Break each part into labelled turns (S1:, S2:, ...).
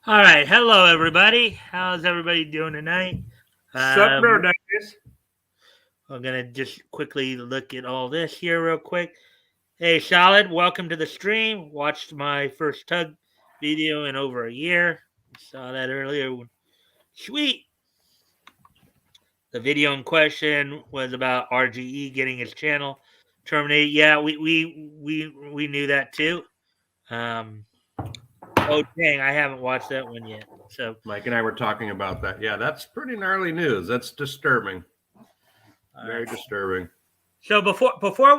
S1: All right. Hello, everybody. How's everybody doing tonight?
S2: Sup,
S1: Um,
S2: Davis?
S1: I'm going to just quickly look at all this here real quick. Hey, Solid, welcome to the stream. Watched my first tug video in over a year. Saw that earlier. Sweet. The video in question was about RGE getting his channel terminated. Yeah, we knew that too. Oh, dang, I haven't watched that one yet. So
S2: Mike and I were talking about that. Yeah, that's pretty gnarly news. That's disturbing. Very disturbing.
S1: So before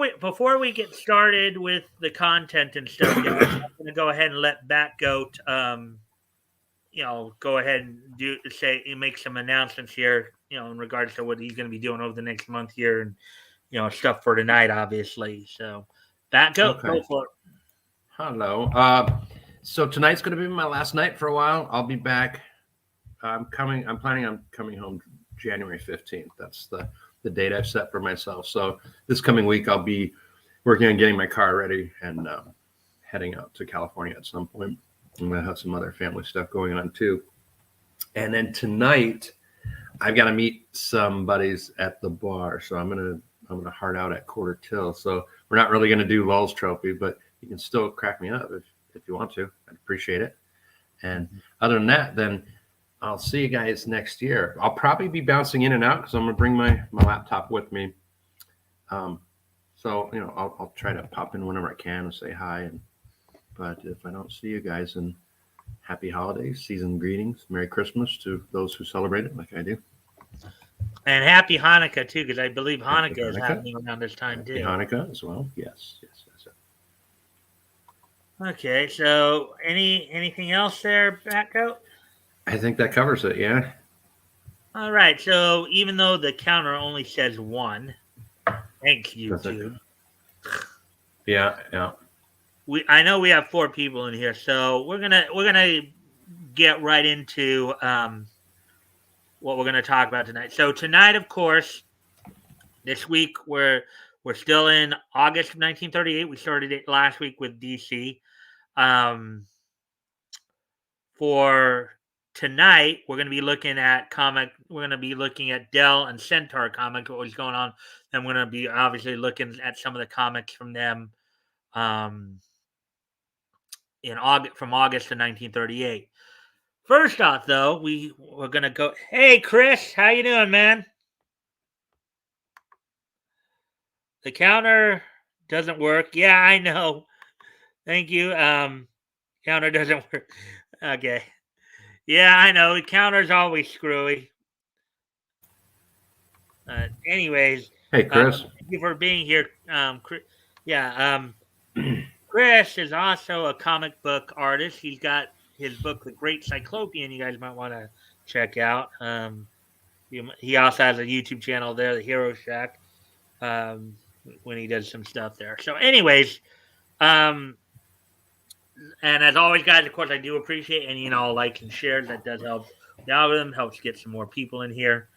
S1: we get started with the content and stuff, I'm going to go ahead and let Batgoat, go ahead and make some announcements here, in regards to what he's going to be doing over the next month here, and stuff for tonight, obviously. So, Batgoat, go for it.
S2: Hello. So tonight's going to be my last night for a while. I'll be back. I'm planning on coming home January 15th. That's the date I've set for myself. So this coming week, I'll be working on getting my car ready and heading out to California at some point. I'm going to have some other family stuff going on too. And then tonight, I've got to meet some buddies at the bar. So I'm gonna hard out at Quarter Till. So we're not really going to do Lulz Trophy, but you can still crack me up if you want to. I'd appreciate it. And other than that, then I'll see you guys next year. I'll probably be bouncing in and out because I'm going to bring my laptop with me. So, I'll try to pop in whenever I can and say hi. But if I don't see you guys, then happy holidays, season greetings, Merry Christmas to those who celebrate it like I do.
S1: And happy Hanukkah, too, because I believe Hanukkah is happening around this time, too.
S2: Happy Hanukkah as well. Yes.
S1: Okay, so anything else there, Batgoat?
S2: I think that covers it, yeah.
S1: All right, so even though the counter only says 1, thanks, YouTube.
S2: Yeah.
S1: I know we have 4 people in here, so we're gonna get right into what we're gonna talk about tonight. So tonight, of course, this week we're still in August of 1938. We started it last week with DC. For tonight, we're going to be looking at We're going to be looking at Dell and Centaur Comics, what was going on, and we're going to be obviously looking at some of the comics from them, in August of 1938. First off, though, we're going to go. Hey, Chris, how you doing, man? The counter doesn't work. Yeah, I know. Thank you. Counter doesn't work. Okay. Yeah, I know. The counter's always screwy. Anyways.
S2: Hey, Chris.
S1: Thank you for being here. Chris, Chris is also a comic book artist. He's got his book, The Great Cyclopean, you guys might want to check out. He also has a YouTube channel there, The Hero Shack, when he does some stuff there. So anyways, and as always, guys, of course, I do appreciate any and all likes and shares. That does help the algorithm, helps get some more people in here.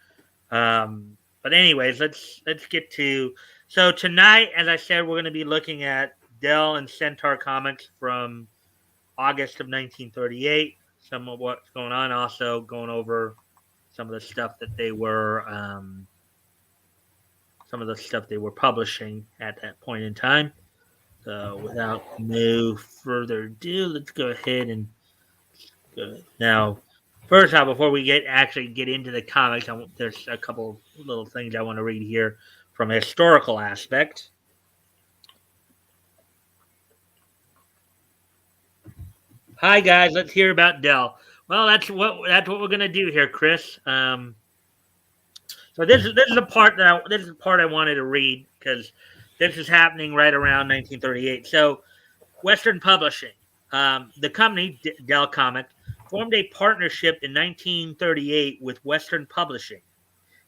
S1: But anyways, let's get to. So tonight, as I said, we're going to be looking at Dell and Centaur Comics from August of 1938. Some of what's going on. Also going over some of the stuff that they were, publishing at that point in time. So without no further ado, let's go ahead and go. Now, first off, before we get into the comics, there's a couple little things I want to read here from a historical aspect. Hi guys, let's hear about Dell. Well, that's what we're gonna do here, Chris. So this is the part I wanted to read because this is happening right around 1938. So, Western Publishing, the company Dell Comics, formed a partnership in 1938 with Western Publishing,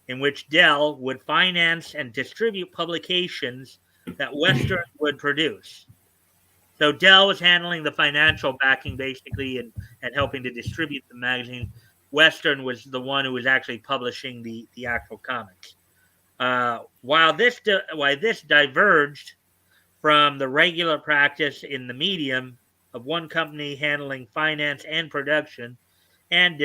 S1: in which Dell would finance and distribute publications that Western would produce. So Dell was handling the financial backing, basically, and helping to distribute the magazine. Western was the one who was actually publishing the actual comics. While this diverged from the regular practice in the medium of one company handling finance and production, and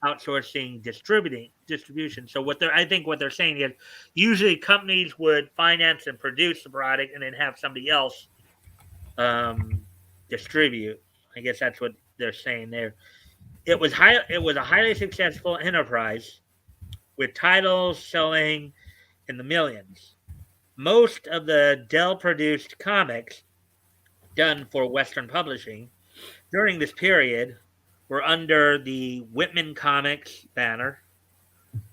S1: outsourcing distribution. So I think what they're saying is usually companies would finance and produce the product and then have somebody else distribute. I guess that's what they're saying there. It was a highly successful enterprise with titles selling in the millions. Most of the Dell produced comics done for Western Publishing during this period were under the Whitman Comics banner,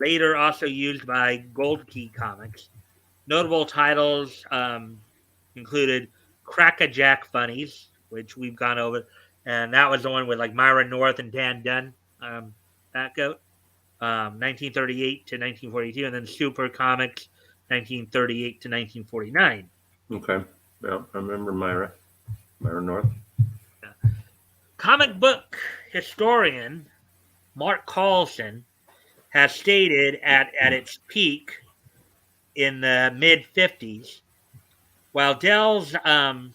S1: later also used by Gold Key Comics. Notable titles included Crack-a-Jack Funnies, which we've gone over, and that was the one with like Myra North and Dan Dunn, Batgoat, 1938 to 1942, and then Super Comics, 1938 to 1949.
S2: Okay. Yeah, I remember Myra North.
S1: Comic book historian Mark Carlson has stated at its peak in the mid 50s, while Dell's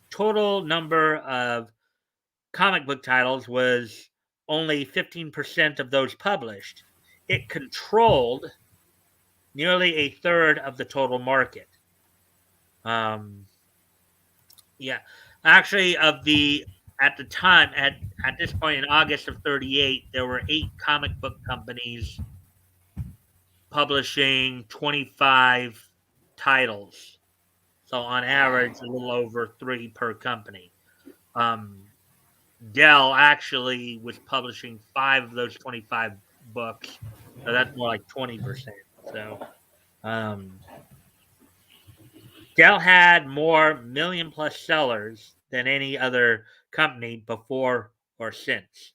S1: total number of comic book titles was only 15% of those published, it controlled nearly a third of the total market. Yeah, actually, at the time at this point in August of '38, there were 8 comic book companies publishing 25 titles. So on average, a little over 3 per company. Um, Dell actually was publishing 5 of those 25 books, so that's more like 20%. So um, Dell had more million-plus sellers than any other company before or since.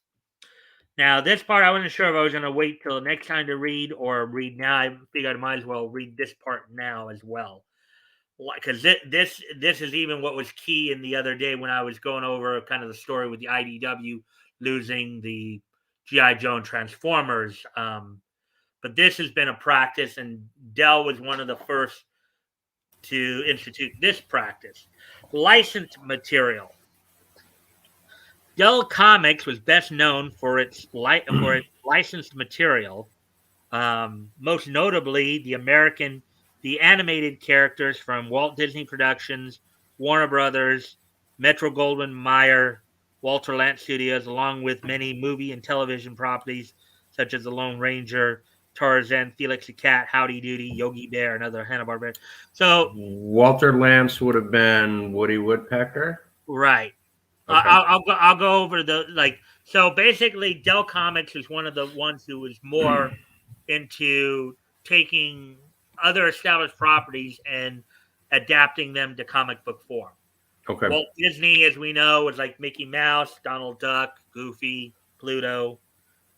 S1: Now, this part I wasn't sure if I was going to wait till the next time to read or read now. I figured I might as well read this part now as well, because this is even what was key in the other day when I was going over kind of the story with the IDW losing the GI Joe and Transformers. But this has been a practice, and Dell was one of the first to institute this practice. Licensed material. Dell Comics was best known for its licensed material, most notably the animated characters from Walt Disney Productions, Warner Brothers, Metro Goldwyn Mayer, Walter Lantz Studios, along with many movie and television properties such as The Lone Ranger, Tarzan, Felix the Cat, Howdy Doody, Yogi Bear, and other Hanna-Barbera. So
S2: Walter Lantz would have been Woody Woodpecker.
S1: right.
S2: Okay.
S1: I'll go over the so basically Dell Comics is one of the ones who was more into taking other established properties and adapting them to comic book form.
S2: Okay.
S1: Walt Disney, as we know, was like Mickey Mouse, Donald Duck, Goofy, Pluto.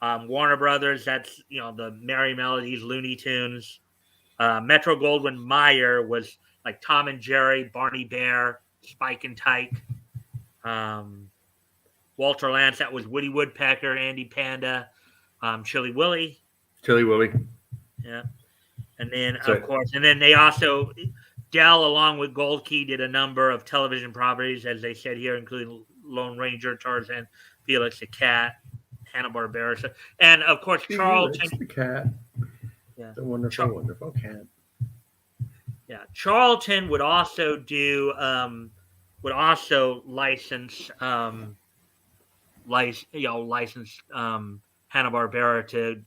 S1: Warner Brothers, that's the Merry Melodies, Looney Tunes. Metro Goldwyn Mayer was like Tom and Jerry, Barney Bear, Spike and Tyke. Walter Lantz, that was Woody Woodpecker, Andy Panda, Chili Willy. Yeah. And then, of course, and then they also, Dell, along with Gold Key, did a number of television properties, as they said here, including Lone Ranger, Tarzan, Felix the Cat, Hanna-Barbera. And, of course, Charlton.
S2: The cat.
S1: Yeah.
S2: The wonderful cat.
S1: Yeah. Charlton would also license Hanna-Barbera to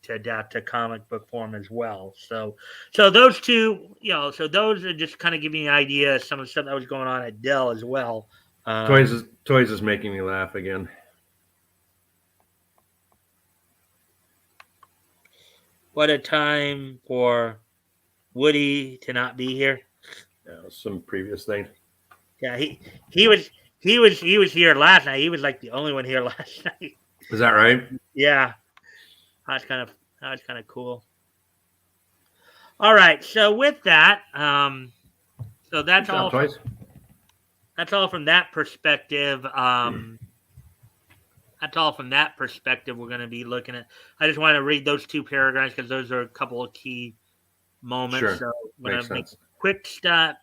S1: adapt to comic book form as well. So those two, so those are just kind of giving you an idea of some of the stuff that was going on at Dell as well.
S2: Toys is making me laugh again.
S1: What a time for Woody to not be here.
S2: Yeah, some previous thing.
S1: Yeah, he was here last night. He was like the only one here last night.
S2: Is that right?
S1: Yeah. That was kind of cool. All right, so with that, so that's all. That's all from that perspective. That's all from that perspective. We're going to be looking at. I just want to read those 2 paragraphs because those are a couple of key moments.
S2: Sure.
S1: So I'm going to make a quick stop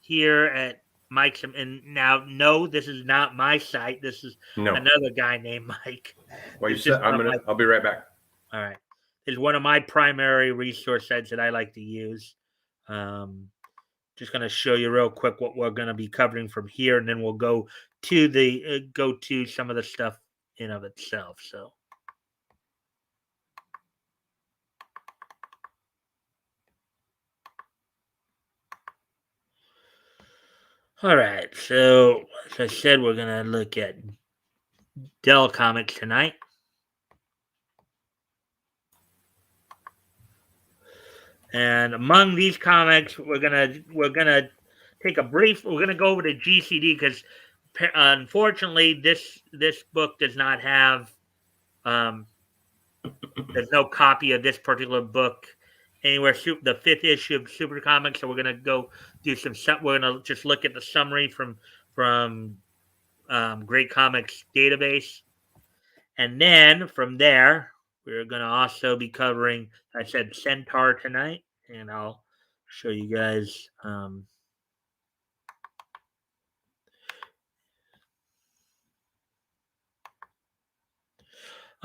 S1: here at Mike's. And now, no, this is not my site. This is
S2: No.
S1: another guy named Mike.
S2: Well, you
S1: This is
S2: said
S1: one of my-
S2: I'll be right back.
S1: all right. This is one of my primary resource sites that I like to use. Just going to show you real quick what we're going to be covering from here, and then we'll go to some of the stuff in of itself. So. All right, so as I said, we're going to look at Dell Comics tonight. And among these comics, we're gonna take a brief. We're gonna go over to GCD because unfortunately, this book does not have. There's no copy of this particular book anywhere. The 5th issue of Super Comics. So we're gonna go do some. We're gonna just look at the summary from Great Comics database, and then from there, we're gonna also be covering. I said Centaur tonight, and I'll show you guys. I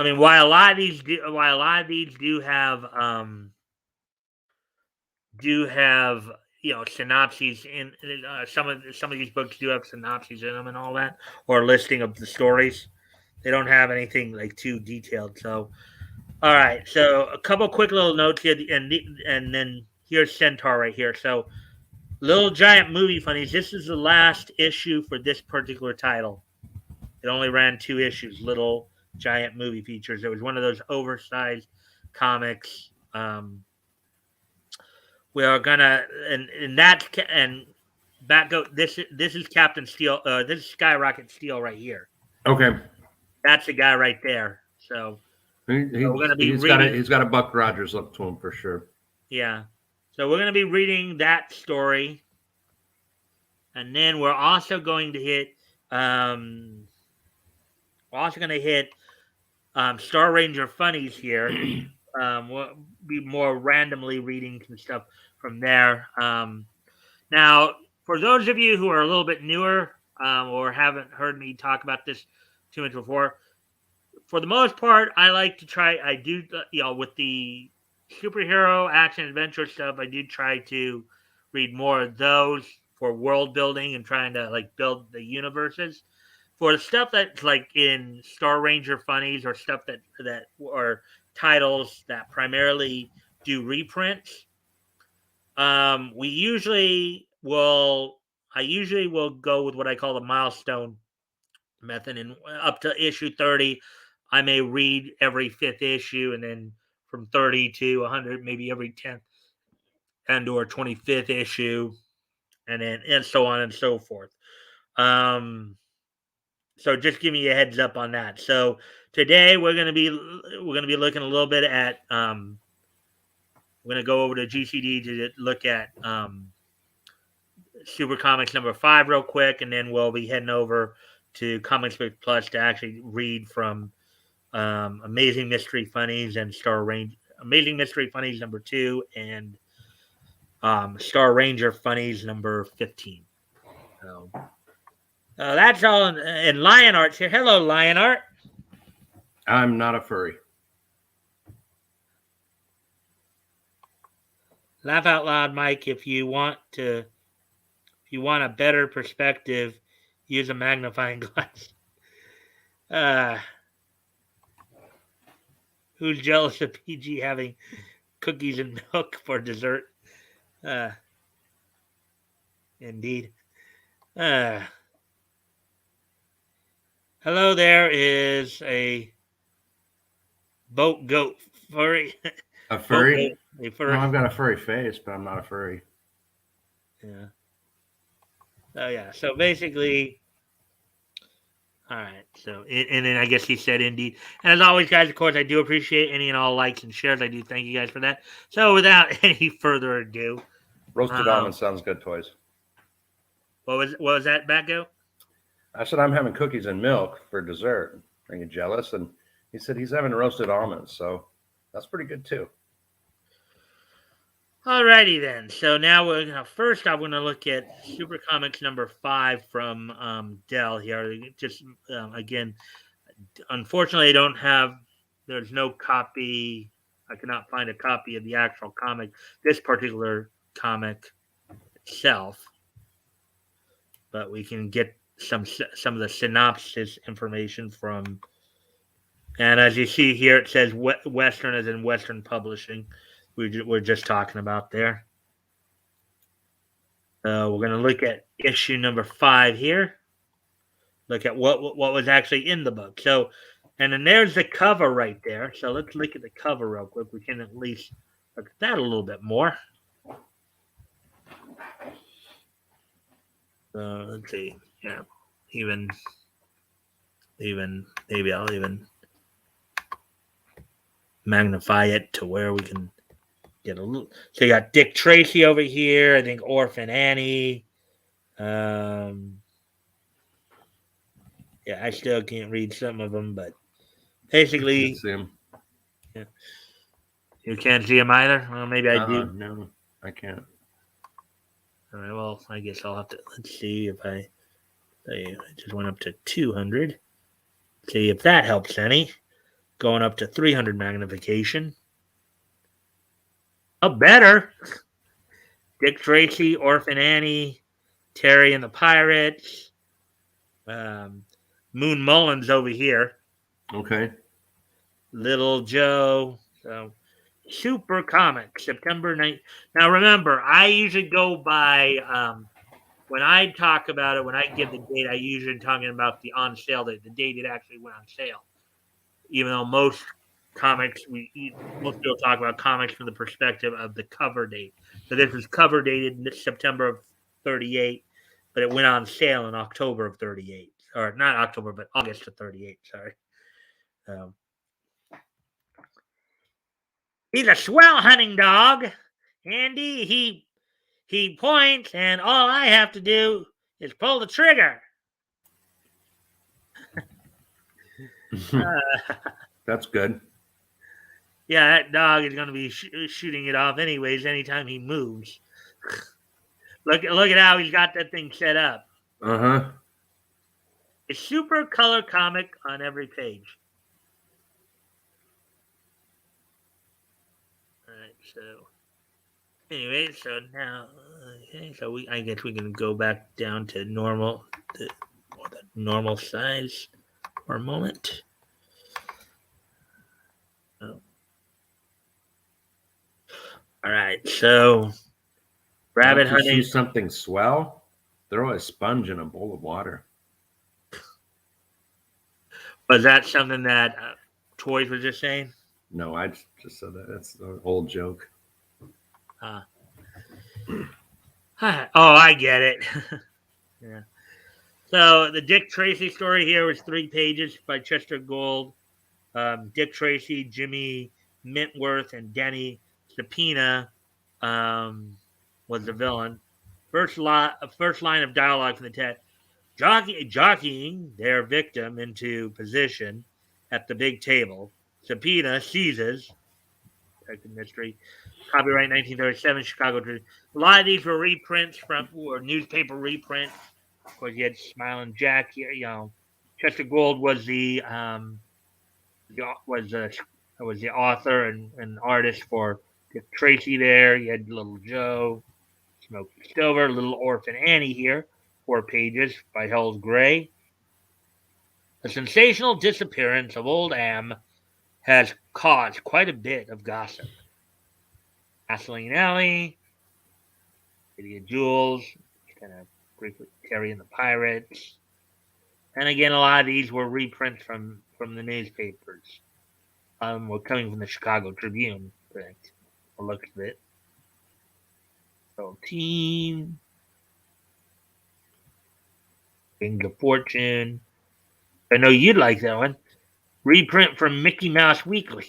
S1: mean, while a lot of these do have synopses in some of these books do have synopses in them and all that, or listing of the stories. They don't have anything like too detailed. So, all right. So a couple quick little notes here, and then here's Centaur right here. So, Little Giant Movie Funnies. This is the last issue for this particular title. It only ran 2 issues. Little Giant Movie Features. It was one of those oversized comics. We are gonna and Batgoat. This is Captain Steel. This is Skyrocket Steel right here.
S2: Okay.
S1: That's the guy right there. So we're gonna be
S2: he's got a Buck Rogers look to him for sure.
S1: Yeah. So we're gonna be reading that story, and then we're also going to hit. We're also going to hit Star Ranger Funnies here. We'll be more randomly reading some stuff from there. Now, for those of you who are a little bit newer or haven't heard me talk about this too much before, for the most part, I like to try. I do, with the superhero action adventure stuff, I do try to read more of those for world building and trying to build the universes. For stuff that's like in Star Ranger Funnies or stuff that or titles that primarily do reprints, I usually will go with what I call the milestone method, and up to issue 30, I may read every 5th issue, and then from 30 to 100, maybe every 10th and or 25th issue, and so on and so forth. So just give me a heads up on that. So today we're gonna be looking a little bit at we're gonna go over to GCD to look at Super Comics number 5 real quick, and then we'll be heading over to Comics Book Plus to actually read from Amazing Mystery Funnies and Amazing Mystery Funnies number 2 and Star Ranger Funnies number 15. So that's all in Lion Art's here. Hello, Lion Art.
S2: I'm not a furry.
S1: Laugh out loud, Mike. If you want a better perspective, use a magnifying glass. Who's jealous of PG having cookies and milk for dessert? Indeed. Hello, there is a boat goat furry.
S2: A furry?
S1: A furry.
S2: No, I've got a furry face, but I'm not a furry.
S1: Yeah. Oh yeah. So basically, all right. So and then I guess he said indeed. And as always, guys, of course, I do appreciate any and all likes and shares. I do thank you guys for that. So without any further ado,
S2: roasted almond sounds good, toys.
S1: What was that, Batgoat?
S2: I said I'm having cookies and milk for dessert. Are you jealous? And he said he's having roasted almonds, so that's pretty good too.
S1: Alrighty then. So now we're gonna first. I'm gonna look at Super Comics number 5 from Dell here. Just again, unfortunately, I don't have. There's no copy. I cannot find a copy of the actual comic. This particular comic itself, but we can get some of the synopsis information from. And as you see here, it says Western as in Western Publishing. We're just talking about there. We're going to look at issue number 5 here. Look at what was actually in the book. So, and then there's the cover right there. So let's look at the cover real quick. We can at least look at that a little bit more. Let's see. Yeah, even maybe I'll even magnify it to where we can get a little. So you got Dick Tracy over here. I think Orphan Annie. Yeah, I still can't read some of them, but basically,
S2: Can't see 'em.
S1: Yeah. You can't see them either. Well, maybe I do.
S2: No, I can't.
S1: All right. Well, I guess I'll have to. Let's see if I just went up to 200. See if that helps any. Going up to 300 magnification. Oh, better. Dick Tracy, Orphan Annie, Terry and the Pirates. Moon Mullins over here.
S2: Okay.
S1: Little Joe. So, Super Comics, September 9th. Now, remember, I usually go by, when I talk about it, when I give the date, I usually talking about the on sale date, the date it actually went on sale. Even though most people talk about comics from the perspective of the cover date. So this was cover dated in September of 38, but it went on sale in October of 38. Or not October, but August of 38, sorry. He's a swell hunting dog, Andy. He points, and all I have to do is pull the trigger.
S2: That's good.
S1: Yeah, that dog is going to be shooting it off anyways anytime he moves. Look at how he's got that thing set up.
S2: Uh-huh.
S1: A super color comic on every page. All right, so anyway, so now, okay, so I guess we can go back down to normal, the normal size for a moment. Oh. All right, so rabbit hunting.
S2: See something swell? Throw a sponge in a bowl of water.
S1: Was that something that Toys was just saying?
S2: No, I just said that. That's an old joke.
S1: Oh, I get it. Yeah. So the Dick Tracy story here was 3 pages by Chester Gould. Dick Tracy, Jimmy Mintworth, and Denny Subpoena was the villain. First line of dialogue from the text: jockeying their victim into position at the big table. Subpoena seizes. Detective mystery. Copyright 1937, Chicago. A lot of these were reprints or newspaper reprints. Of course, you had Smiling Jack here. You know, Chester Gould was the author and artist for Dick Tracy. There, you had Little Joe, Smokey Silver, Little Orphan Annie here. 4 pages by Hell's Gray. The sensational disappearance of Old Am has caused quite a bit of gossip. Gasoline Alley, City of Jewels, kind of briefly Terry and the Pirates. And again, a lot of these were reprints from the newspapers. Were coming from the Chicago Tribune, correct? A look at it. So, Team, King of Fortune. I know you'd like that one. Reprint from Mickey Mouse Weekly.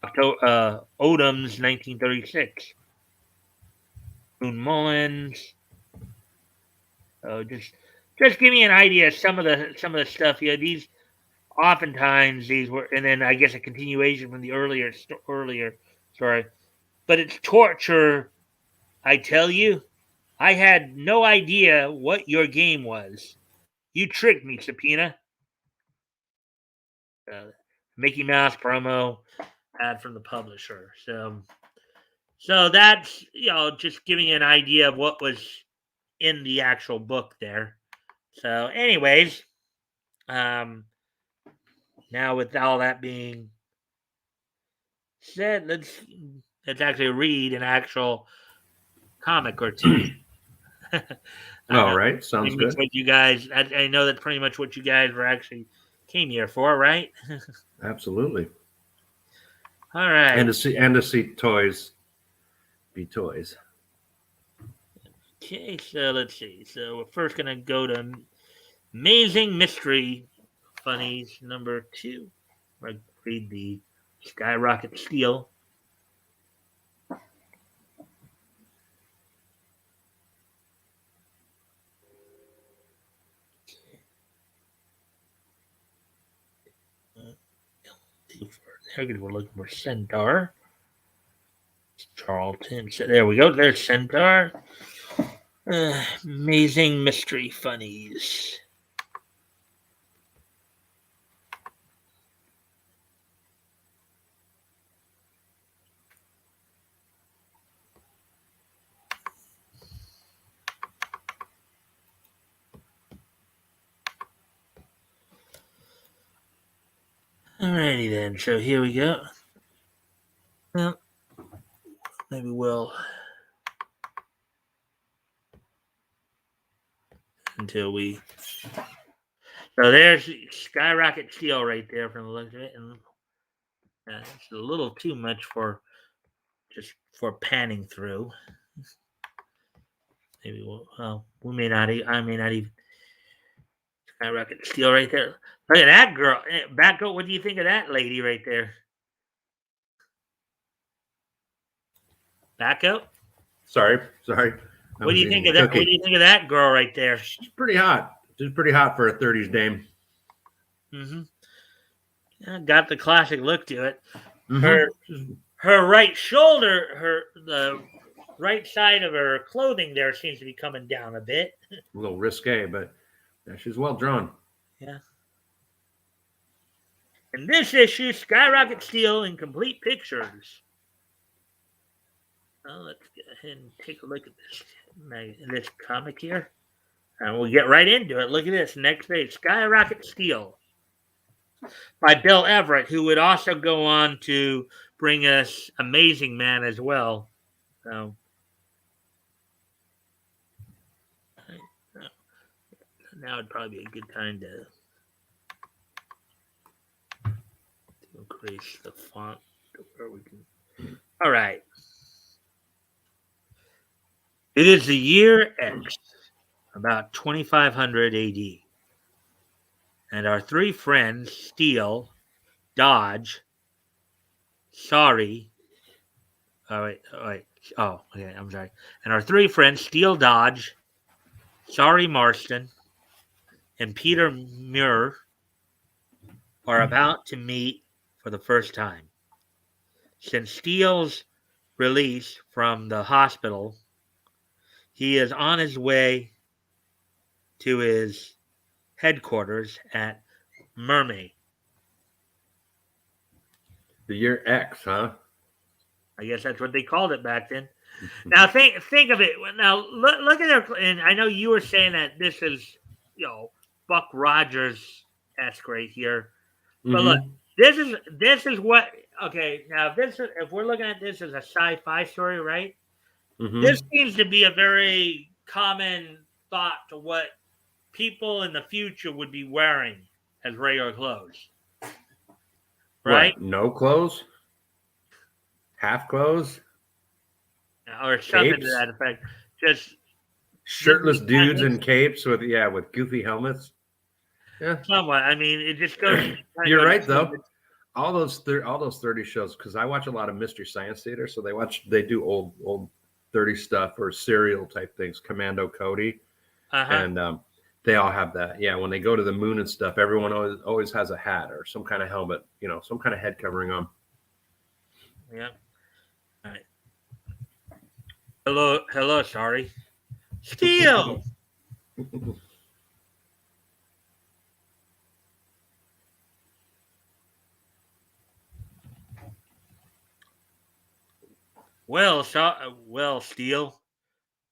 S1: Odom's 1936. Moon Mullins. Oh, just give me an idea of some of the stuff here. These oftentimes these were, and then I guess a continuation from the earlier story. but it's torture. I tell you, I had no idea what your game was. You tricked me, Subpoena. Mickey Mouse promo ad from the publisher. So that's just giving you an idea of what was in the actual book there. So, anyways, now with all that being said, let's actually read an actual comic or two.
S2: All right, sounds good.
S1: What you guys, I know that's pretty much what you guys were actually came here for, right?
S2: Absolutely.
S1: All right.
S2: And to see toys be toys.
S1: Okay, so let's see. So we're first gonna go to Amazing Mystery Funnies number 2. I read the Skyrocket Steel. We're looking for Centaur. Charlton. So there we go. There's Centaur. Amazing Mystery Funnies. Alrighty then. So here we go. Well, maybe we'll until we. So there's Skyrocket Steel right there from the look of it, and it's a little too much for just for panning through. Maybe we may not. I may not even. Skyrocket Steel right there. Look at that girl. Batgoat, what do you think of that lady right there? Batgoat?
S2: Sorry.
S1: What do you think of that? What do you think of that girl right there?
S2: She's pretty hot. She's pretty hot for a 30s dame.
S1: Mm-hmm. Yeah, got the classic look to it. Mm-hmm. Her right shoulder, the right side of her clothing there seems to be coming down a bit.
S2: A little risque, but yeah, she's well drawn.
S1: Yeah. In this issue, Skyrocket Steel in complete pictures. Well, let's go ahead and take a look at this comic here. And we'll get right into it. Look at this. Next page. Skyrocket Steel by Bill Everett, who would also go on to bring us Amazing Man as well. So now would probably be a good time to increase the font to where we can. All right. It is the year X, about 2500 AD. And our three friends, Steele, Dodge, Sorry. Oh, wait. Oh, okay. I'm sorry. And our three friends, Steele, Dodge, Sorry Marston, and Peter Muir, are about to meet for the first time. Since Steele's release from the hospital, he is on his way to his headquarters at Mermaid.
S2: The year X, huh?
S1: I guess that's what they called it back then. Now think of it. Now look at their. And I know you were saying that this is, Buck Rogers esque right here, but look, this is what. Okay, now if we're looking at this as a sci-fi story, right? Mm-hmm. This seems to be a very common thought to what people in the future would be wearing as regular clothes. Right?
S2: What, no clothes? Half clothes?
S1: Or something to that effect. Just
S2: shirtless dudes in capes with goofy helmets. Yeah.
S1: Somewhat. I mean, it just goes.
S2: You're right, though. All those 30 shows, because I watch a lot of Mystery Science Theater, so they do old 30 stuff or serial type things, Commando Cody, and they all have that. Yeah, when they go to the moon and stuff, everyone always has a hat or some kind of helmet, some kind of head covering on.
S1: Yeah. All right. Hello, sorry. Steel! Well, Steel,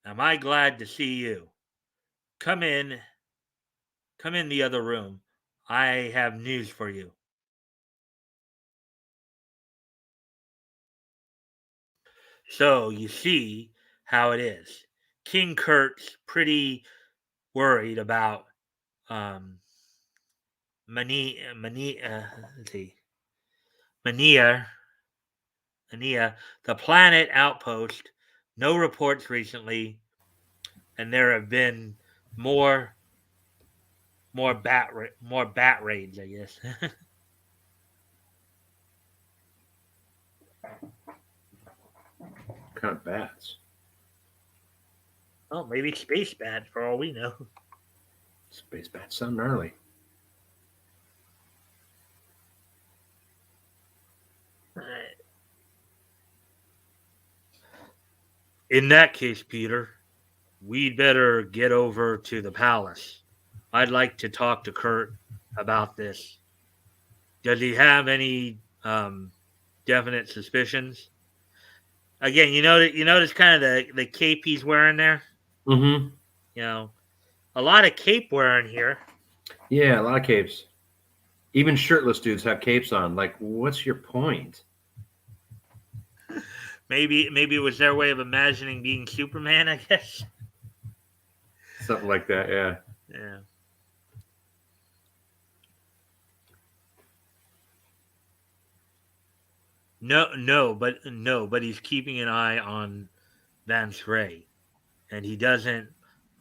S1: am I glad to see you. Come in, come in the other room. I have news for you. So, you see how it is. King Kurt's pretty worried about um, let's see, Mania, Mania, the planet outpost. No reports recently, and there have been more more bat raids, I guess.
S2: Kind of bats.
S1: Oh, maybe space bats for all we know.
S2: Space bats sound gnarly.
S1: In that case, Peter, we'd better get over to the palace. I'd like to talk to Kurt about this. Does he have any definite suspicions? Again, you notice kind of the cape he's wearing there.
S2: Mm-hmm.
S1: You know, a lot of cape wearing here.
S2: Yeah, a lot of capes. Even shirtless dudes have capes on. Like, what's your point?
S1: Maybe it was their way of imagining being Superman. I guess.
S2: Something like that, yeah.
S1: Yeah. No, but he's keeping an eye on Vance Ray, and he doesn't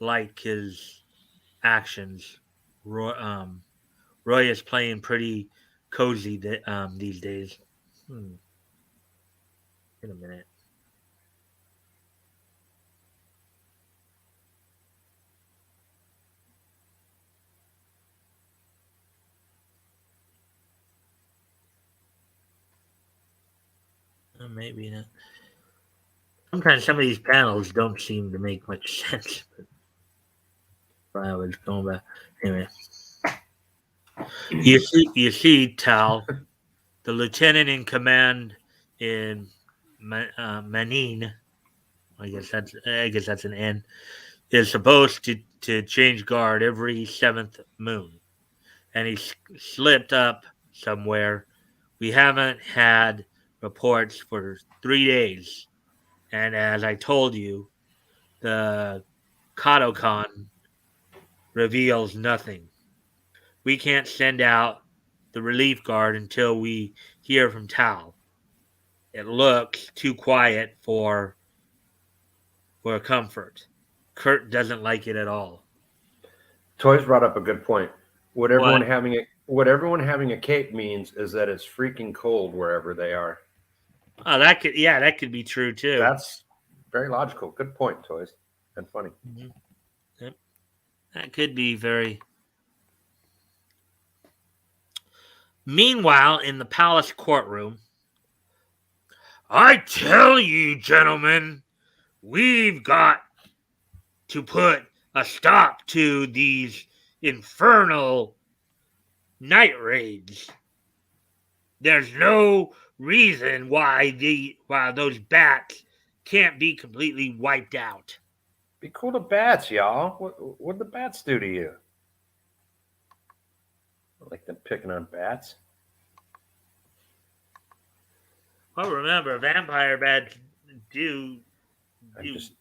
S1: like his actions. Roy is playing pretty cozy these days. Wait a minute. Maybe not. Sometimes some of these panels don't seem to make much sense. But I was going back anyway. You see, Tal, the lieutenant in command in Manin. I guess that's an N. Is supposed to change guard every seventh moon, and he slipped up somewhere. We haven't had reports for 3 days, and as I told you, the Kadokan reveals nothing. We can't send out the relief guard until we hear from Tal. It looks too quiet for comfort. Kurt doesn't like it at all.
S2: Toys brought up a good point.
S1: What?
S2: What everyone having a cape means is that it's freaking cold wherever they are.
S1: Oh, that could be true too.
S2: That's very logical. Good point, Toys. And funny.
S1: Mhm. Yep. That could be very. Meanwhile, in the palace courtroom, I tell you, gentlemen, we've got to put a stop to these infernal night raids. There's no reason why those bats can't be completely wiped out.
S2: Be cool to bats, y'all. What the bats do to you? I like them picking on bats.
S1: Well, remember, vampire bats do
S2: I'm
S1: do
S2: just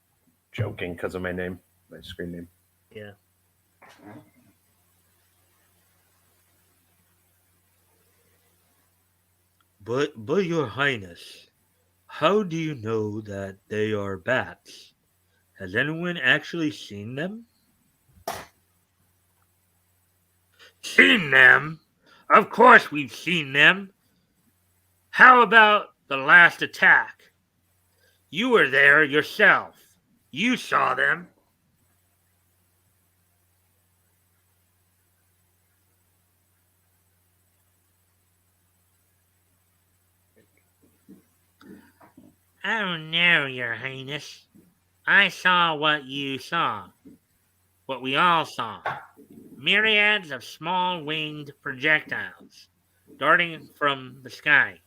S2: joking because of my name, my screen name.
S1: yeah. But your highness, how do you know that they are bats? Has anyone actually seen them? Seen them? Of course we've seen them. How about the last attack? You were there yourself. You saw them. Oh no, your highness. I saw what you saw, what we all saw. Myriads of small winged projectiles darting from the sky,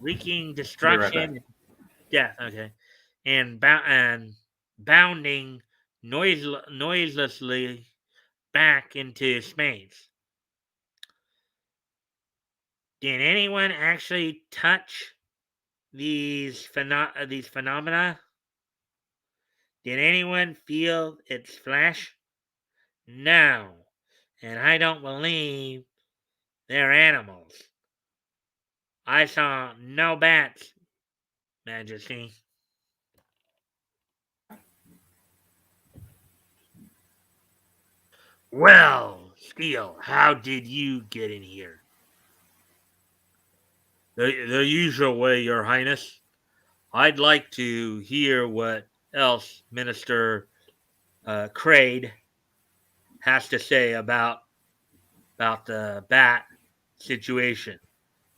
S1: wreaking
S2: Be right back.
S1: destruction, death, okay, and, bounding noiselessly back into space. Did anyone actually touch these phenomena? Did anyone feel its flesh? No, and I don't believe they're animals. I saw no bats, Majesty. Well, Steel, how did you get in here? The usual way, Your Highness. I'd like to hear what else Minister Crade has to say about the bat situation.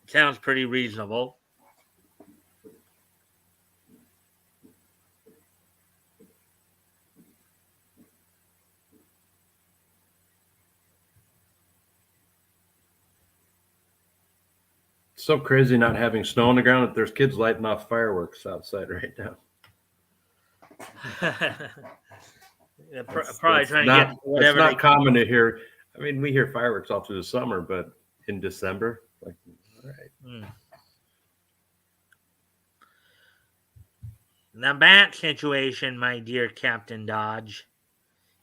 S1: It sounds pretty reasonable.
S2: It's so crazy not having snow on the ground that there's kids lighting off fireworks outside right now.
S1: Probably trying to get whatever.
S2: It's not common to hear. I mean, we hear fireworks all through the summer, but in December, like, all right.
S1: The bat situation, my dear Captain Dodge,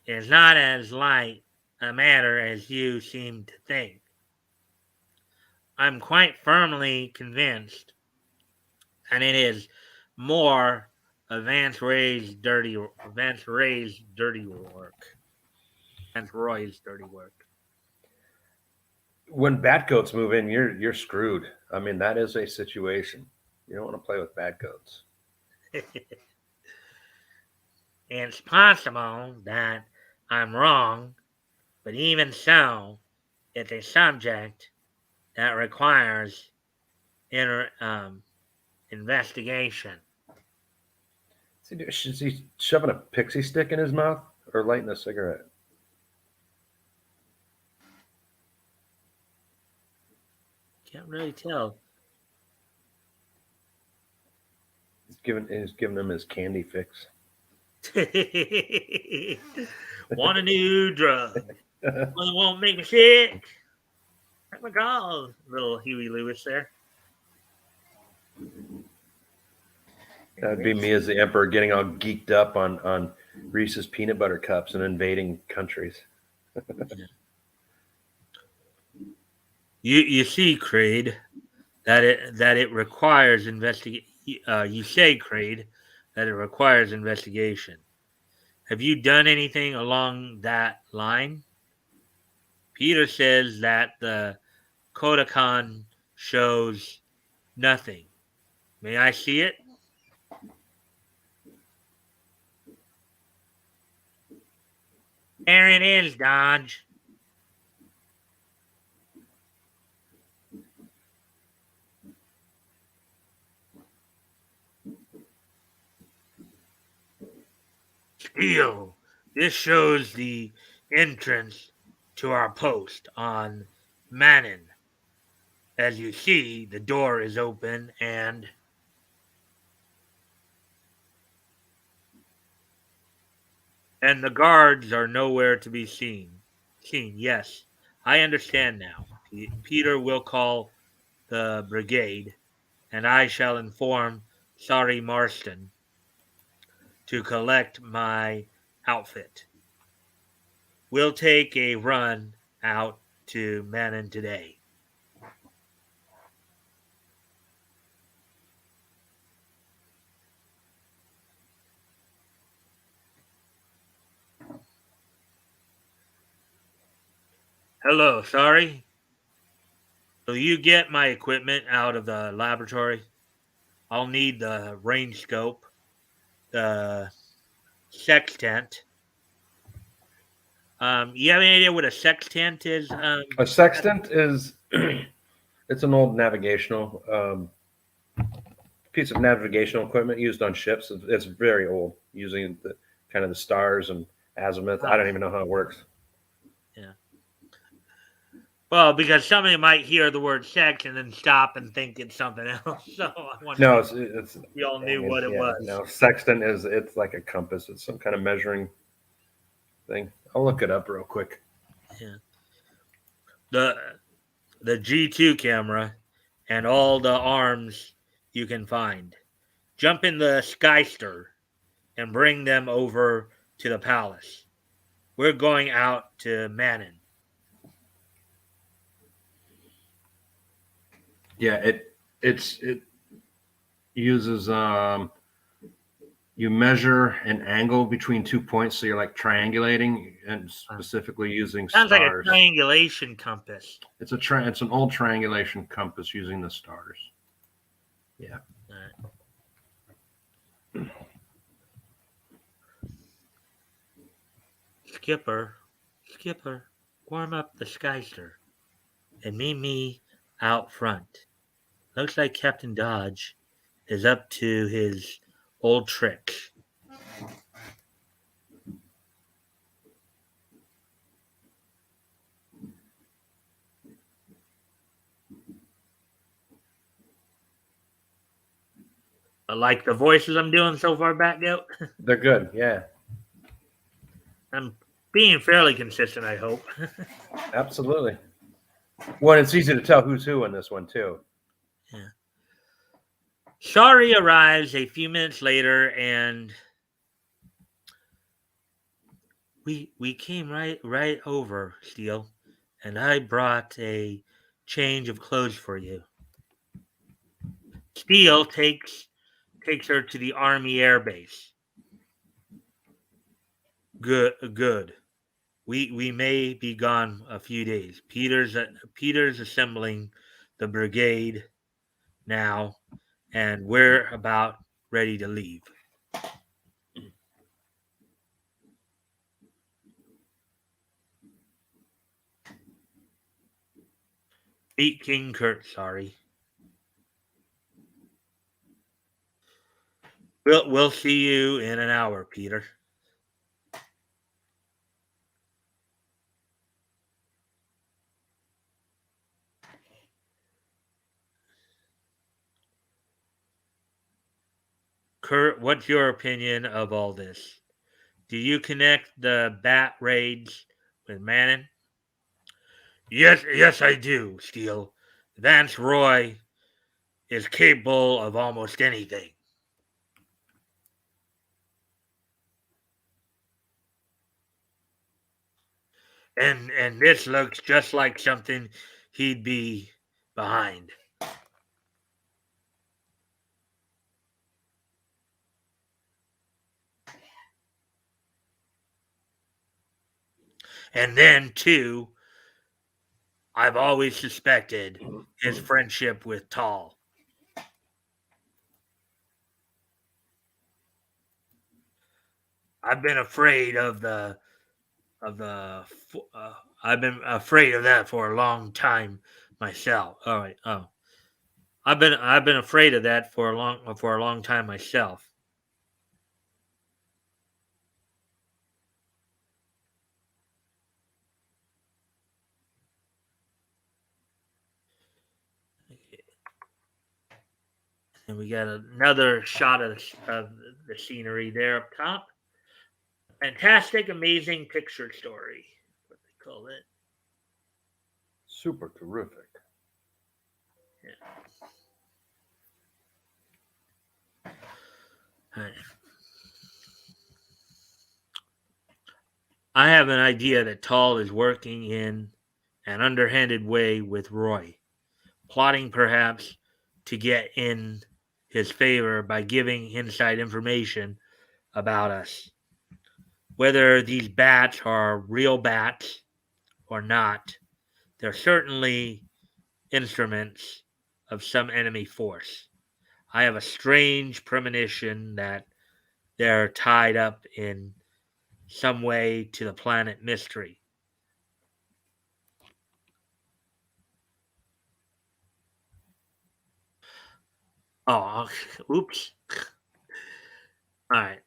S1: is not as light a matter as you seem to think. I'm quite firmly convinced, and it is more Vance Roy's dirty work.
S2: When Batgoats move in, you're screwed. I mean, that is a situation. You don't want to play with Batgoats.
S1: It's possible that I'm wrong, but even so, it's a subject that requires investigation.
S2: Is he shoving a pixie stick in his mouth or lighting a cigarette?
S1: Can't really tell.
S2: He's giving him his candy fix.
S1: Want a new drug? Well, it won't make me sick. Oh my God, little Huey Lewis there.
S2: That'd be me as the emperor getting all geeked up on Reese's peanut butter cups and invading countries.
S1: You see, Crade, that it requires investigation. You say, Crade, that it requires investigation. Have you done anything along that line? Peter says that the Kodakan shows nothing. May I see it? There it is, Dodge. Steel, this shows the entrance to our post on Manon. As you see, the door is open and the guards are nowhere to be seen. Yes, I understand now. Peter will call the brigade, and I shall inform Sorry Marston to collect my outfit. We'll take a run out to Manon today. Hello, Sorry. Will you get my equipment out of the laboratory? I'll need the range scope, the sextant. You have any idea what a sextant is?
S2: A sextant is it's an old navigational piece of navigational equipment used on ships. It's very old. using the kind of the stars and azimuth. I don't even know how it works.
S1: Yeah. Well, because somebody might hear the word sex and then stop and think it's something else. So I wonder
S2: No,
S1: if
S2: it's
S1: you all knew what it
S2: yeah,
S1: was.
S2: no, sextant it's like a compass. It's some kind of measuring thing. I'll look it up real quick.
S1: Yeah. The G2 camera and all the arms you can find. Jump in the Skyster and bring them over to the palace. We're going out to Manon.
S2: Yeah, it uses you measure an angle between 2 points, so you're like triangulating and specifically using
S1: Sounds
S2: stars.
S1: like a triangulation compass.
S2: It's an old triangulation compass using the stars. Yeah.
S1: Right. Skipper, warm up the Skyster and meet me out front. Looks like Captain Dodge is up to his old tricks. I like the voices I'm doing so far, Batgoat.
S2: They're good, yeah.
S1: I'm being fairly consistent, I hope.
S2: Absolutely. Well, it's easy to tell who's who in this one, too.
S1: Yeah. Shari arrives a few minutes later, and we came right over, Steele, and I brought a change of clothes for you. Steele takes her to the Army Air Base. Good. We may be gone a few days. Peter's assembling the brigade now, and we're about ready to leave. Meet King Kurt, sorry. We'll see you in an hour, Peter. Kurt, what's your opinion of all this? Do you connect the bat raids with Manon? Yes, I do, Steele. Vance Roy is capable of almost anything. And this looks just like something he'd be behind. And then, too, I've always suspected his friendship with Tall. I've been afraid of the I've been afraid of that for a long time myself. All right. Oh, I've been afraid of that for a long time myself. And we got another shot of the scenery there up top. Fantastic, amazing picture story. What they call it.
S2: Super terrific.
S1: Yeah. Right. I have an idea that Tall is working in an underhanded way with Roy, plotting perhaps to get in his favor by giving inside information about us. Whether these bats are real bats or not, they're certainly instruments of some enemy force. I have a strange premonition that they're tied up in some way to the planet Mystery. Oh, oops. All right.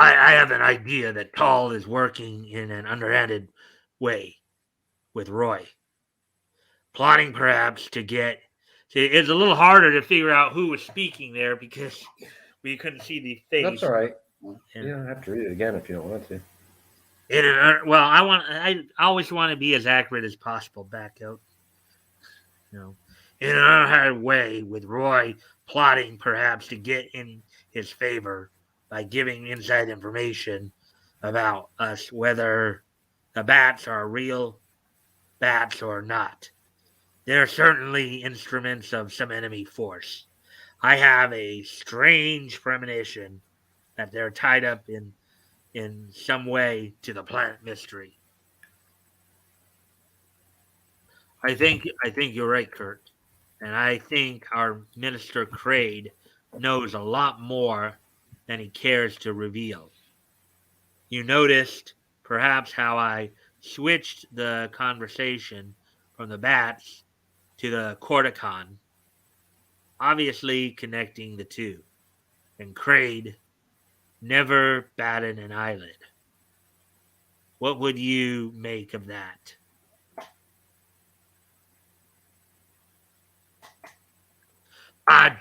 S1: I have an idea that Tall is working in an underhanded way with Roy, plotting perhaps to get. See, it's a little harder to figure out who was speaking there because we couldn't see the face.
S2: That's all right.
S1: And,
S2: You don't have to read it again if you don't want to.
S1: well, I always want to be as accurate as possible. Batgoat, in an unheard way, with Roy plotting perhaps to get in his favor by giving inside information about us, whether the bats are real bats or not. They're certainly instruments of some enemy force. I have a strange premonition that they're tied up in some way to the planet mystery. I think you're right, Kurt. And I think our Minister Crade knows a lot more than he cares to reveal. You noticed perhaps how I switched the conversation from the bats to the Corticon, obviously connecting the two. And Crade never batted an eyelid. What would you make of that? By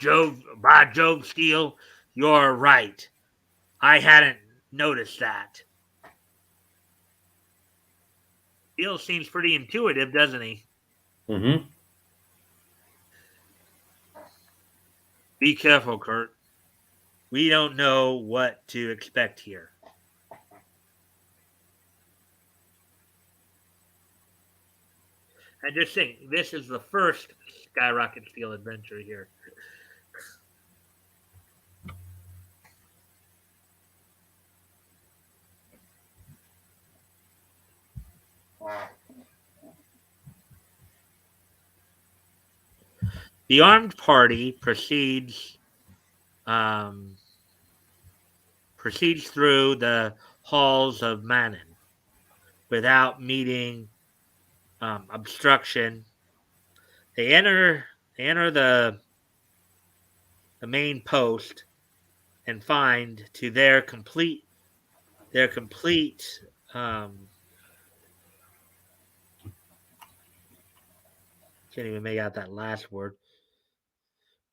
S1: Jove, Steele, you're right. I hadn't noticed that. Steele seems pretty intuitive, doesn't he?
S2: Mm-hmm.
S1: Be careful, Kurt. We don't know what to expect here. And just think, this is the first Skyrocket Steel adventure here. The armed party proceeds through the halls of Manon without meeting obstruction. They enter the main post and find to their complete can't even make out that last word.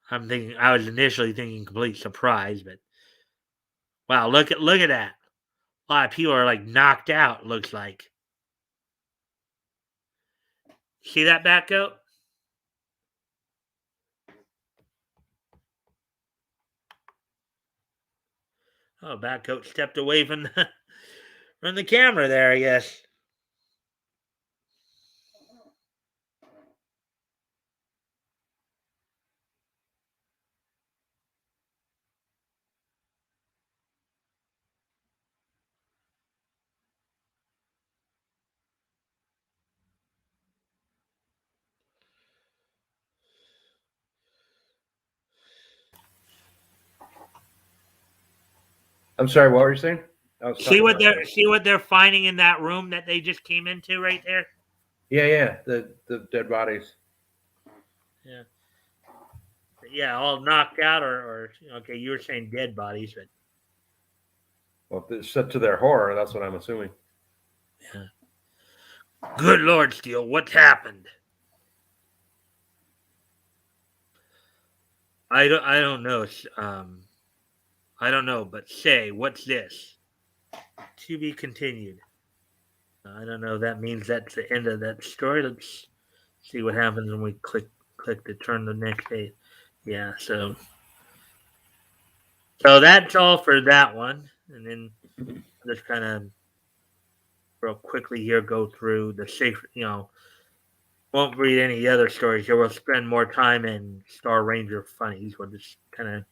S1: I was initially thinking complete surprise, but wow, look at that. A lot of people are like knocked out, looks like. See that, Batgoat? Oh, Batgoat stepped away from the camera there, I guess.
S2: I'm sorry, what were you saying?
S1: See what they're finding in that room that they just came into right there?
S2: Yeah, the dead bodies.
S1: Yeah. Yeah, all knocked out or okay, you were saying dead bodies, but
S2: Well, set to their horror, that's what I'm assuming.
S1: yeah. Good Lord, Steele, what's happened? I don't know. I don't know, but say, what's this? To be continued. I don't know if that means that's the end of that story. Let's see what happens when we click to turn the next page. Yeah, so that's all for that one. And then just kind of real quickly here go through the safe, won't read any other stories here. We'll spend more time in Star Ranger funnies. We'll just kind of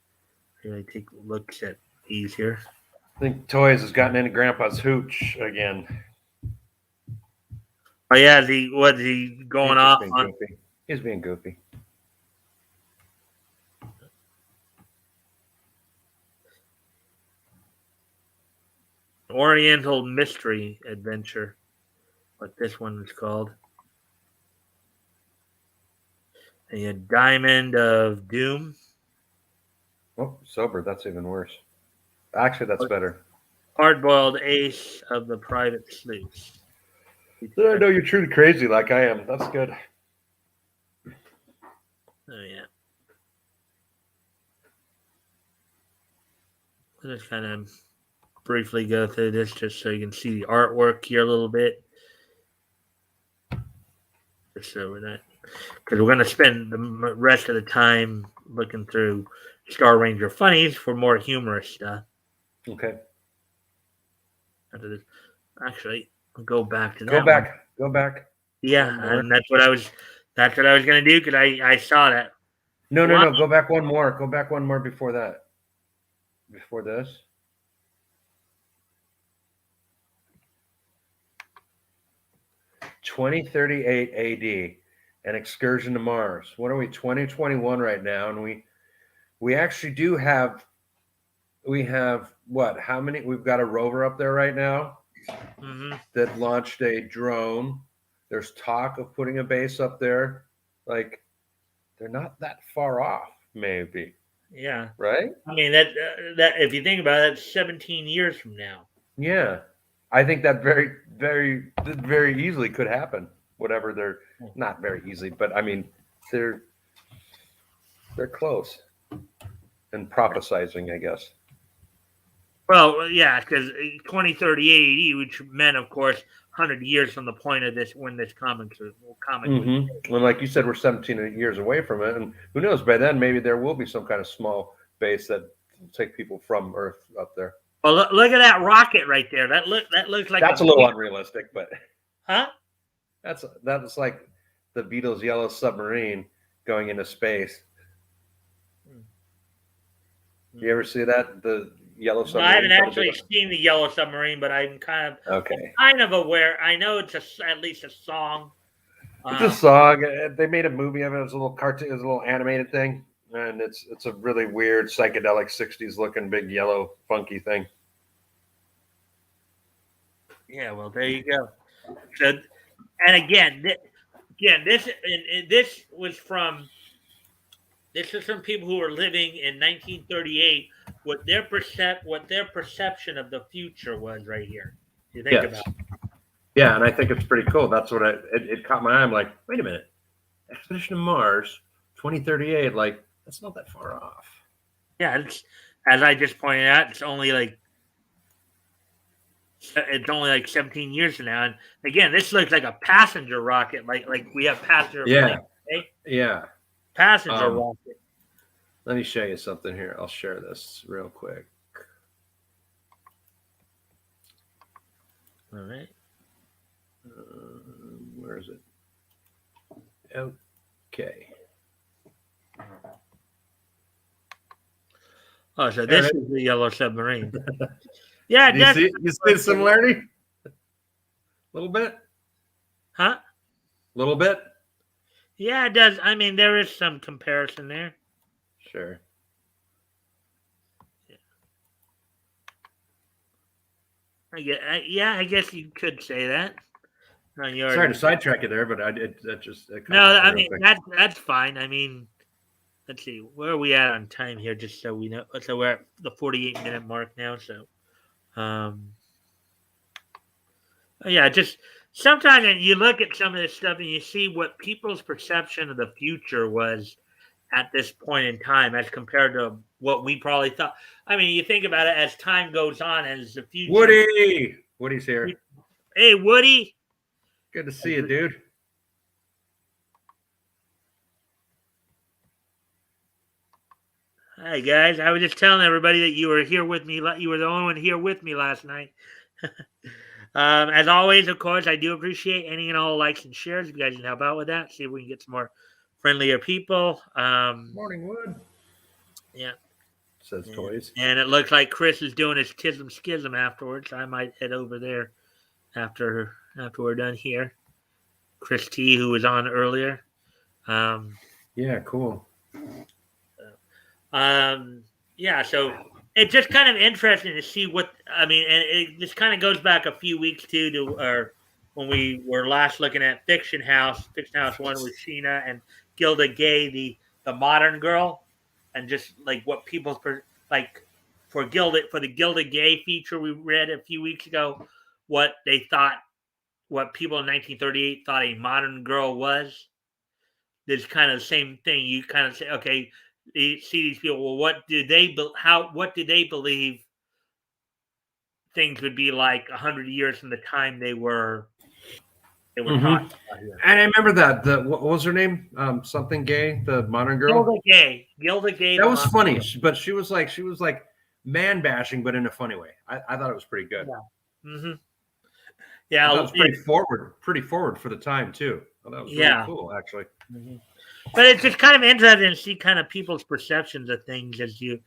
S1: really take looks at these here.
S2: I think Toys has gotten into Grandpa's hooch again.
S1: Oh yeah, was he going off on?
S2: Goofy. He's being goofy.
S1: Oriental Mystery Adventure, what this one is called. A Diamond of Doom.
S2: Oh, sober. That's even worse. Actually, that's better.
S1: Hard-boiled ace of the private sleuths.
S2: I know you're truly crazy like I am. That's good.
S1: Oh yeah. I'll just kind of briefly go through this just so you can see the artwork here a little bit. Just so we're not, because we're going to spend the rest of the time looking through Star Ranger funnies for more humorous stuff.
S2: Okay.
S1: Actually, I'll go back to that.
S2: Go back.
S1: Yeah, and that's what I was going to do because I saw that.
S2: No. Go back one more. Go back one more before that. Before this. (2038 AD), an excursion to Mars. What are we? 2021 right now, and we actually do have. We have what? How many? We've got a rover up there right now that launched a drone. There's talk of putting a base up there. Like, they're not that far off, maybe.
S1: Yeah.
S2: Right?
S1: I mean, that if you think about it, that's 17 years from now.
S2: Yeah. I think that very easily could happen. Whatever they're not very easily, but I mean, they're close and prophesizing, I guess.
S1: Well, yeah, because 2038 AD, which meant, of course, 100 years from the point of this when this comic
S2: And like you said, we're 17 years away from it, and who knows? By then, maybe there will be some kind of small base that will take people from Earth up there.
S1: Well, look at that rocket right there. That looks like
S2: that's a little unrealistic, but that's like the Beatles' Yellow Submarine going into space. You ever see that, the Yellow Submarine?
S1: I haven't actually seen the Yellow Submarine, but I'm kind of aware. I know it's at least a song.
S2: It's a song. They made a movie of it. It was a little cartoon. It was a little animated thing, and it's a really weird psychedelic '60s looking big yellow funky thing.
S1: Yeah, well, there you go. So, and again, this was from. This is from people who were living in 1938. What their perception of the future was right here. You think about it.
S2: Yeah, and I think it's pretty cool. That's what it caught my eye. I'm like, wait a minute, Expedition to Mars, 2038. Like, that's not that far off.
S1: Yeah, it's, as I just pointed out, it's only like 17 years from now. And again, this looks like a passenger rocket, like we have passenger.
S2: Yeah,
S1: plane,
S2: yeah.
S1: Passenger rocket.
S2: Let me show you something here. I'll share this real quick.
S1: All right.
S2: Where is it? Okay.
S1: Oh, so this is the Yellow Submarine. Yeah,
S2: you see the similarity? A little bit?
S1: Huh?
S2: A little bit?
S1: Yeah, it does. I mean, there is some comparison there.
S2: Sure.
S1: Yeah. I guess you could say that.
S2: Sorry to sidetrack you there, but
S1: I mean, that's fine. I mean, let's see, where are we at on time here, just so we know. So we're at the 48-minute mark now. So, yeah, just sometimes you look at some of this stuff and you see what people's perception of the future was at this point in time as compared to what we probably thought. I mean, you think about it as time goes on, as the future.
S2: Woody's here.
S1: Hey, Woody.
S2: Good to see you, dude.
S1: Hi, guys. I was just telling everybody that you were here with me. You were the only one here with me last night. As always, of course, I do appreciate any and all likes and shares. If you guys can help out with that, see if we can get some more friendlier people.
S2: Morning, Wood.
S1: Yeah.
S2: Says toys.
S1: And it looks like Chris is doing his Tism Schism afterwards. I might head over there after we're done here. Chris T, who was on earlier.
S2: Yeah, cool.
S1: Yeah, so it's just kind of interesting to see what I mean, and it just kind of goes back a few weeks too to when we were last looking at Fiction House 1 with Sheena and Gilda Gay, the modern girl, and just like what people's for the Gilded Gay feature we read a few weeks ago, what people in 1938 thought a modern girl was. It's kind of the same thing. You kind of say, okay, you see these people. Well, what did they believe things would be like 100 years from the time they were talking about here?
S2: And I remember that what was her name? Something Gay, the modern girl.
S1: Gilda Gay.
S2: That was funny, but she was like man bashing, but in a funny way. I thought it was pretty good.
S1: Yeah. Mm-hmm. Yeah,
S2: that was pretty forward for the time too. That was really cool, actually.
S1: Mm-hmm. But it's just kind of interesting to see kind of people's perceptions of things as you.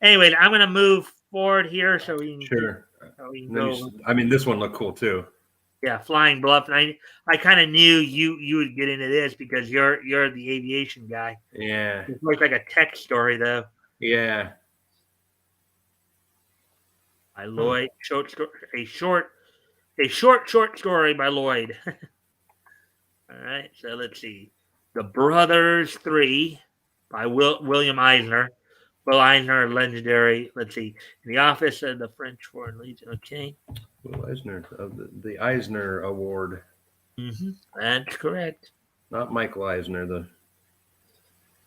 S1: Anyways, I'm going to move forward here so we can.
S2: Sure.
S1: We can go.
S2: I mean, this one looked cool too.
S1: Yeah, Flying Bluff, and I kind of knew you would get into this because you're the aviation guy.
S2: Yeah.
S1: It looks like a tech story though.
S2: Yeah.
S1: By Lloyd, a short story by Lloyd. All right, so let's see. The Brothers 3 by William Eisner. Will Eisner, legendary. Let's see. In the Office of the French Foreign Legion. Okay.
S2: Will Eisner of the Eisner Award.
S1: Mm-hmm. That's correct.
S2: Not Michael Eisner, the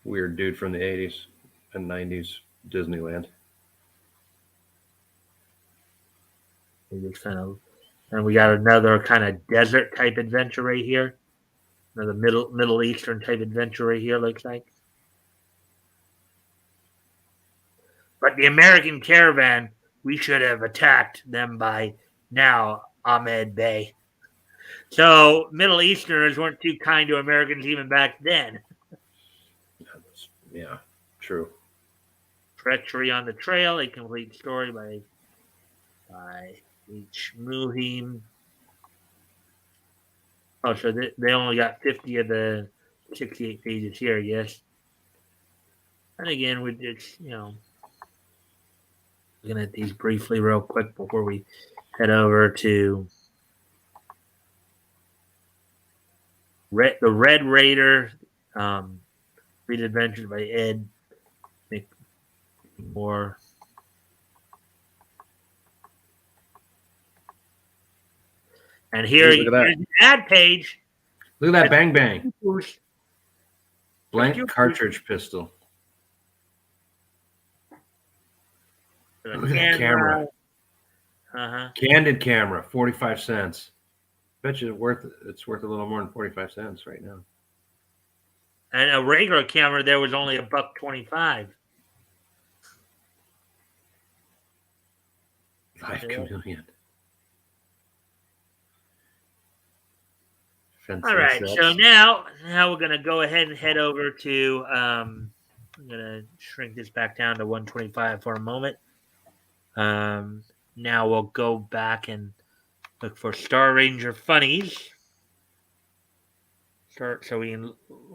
S2: weird dude from the 80s and 90s Disneyland.
S1: And we got another kind of desert type adventure right here. Another Middle Eastern type adventure right here, looks like. But the American caravan, we should have attacked them by now, Ahmed Bey. So Middle Easterners weren't too kind to Americans even back then.
S2: Yeah, true.
S1: Treachery on the Trail, a complete story by H. Muhim. Oh, so they only got 50 of the 68 pages here, yes. And again, we just, looking at these briefly real quick before we head over to the Red Raider, Read Adventures by Ed McMore. And here's the ad page.
S2: Look at that bang bang. Blank cartridge pistol. Look at that camera. Candid camera, 45 cents. Bet you it's worth a little more than 45 cents right now.
S1: And a regular camera there was only $1.25.
S2: Live Chameleon.
S1: All right, so now we're going to go ahead and head over to, I'm going to shrink this back down to 125 for a moment. Now we'll go back and look for Star Ranger funnies. So we can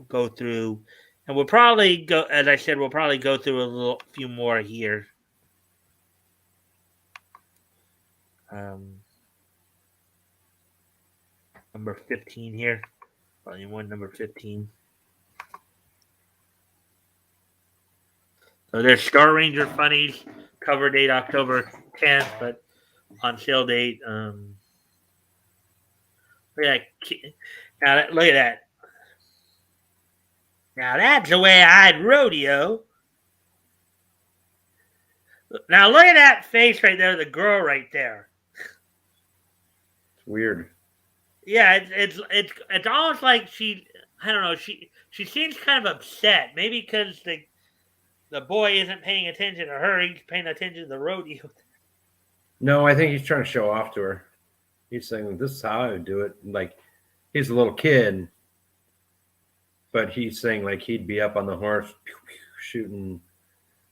S1: go through, and we'll probably go, as I said, we'll probably go through a few more here. Number 15 here. Volume 1, number 15. So there's Star Ranger funnies. Cover date October 10th, but on sale date. Look at that. Look at that. Now that's the way I'd rodeo. Now look at that face right there, the girl right there.
S2: It's weird.
S1: Yeah, it's almost like I don't know, she seems kind of upset. Maybe because the boy isn't paying attention to her, he's paying attention to the rodeo.
S2: No, I think he's trying to show off to her. He's saying, this is how I would do it. Like, he's a little kid, but he's saying like he'd be up on the horse shooting,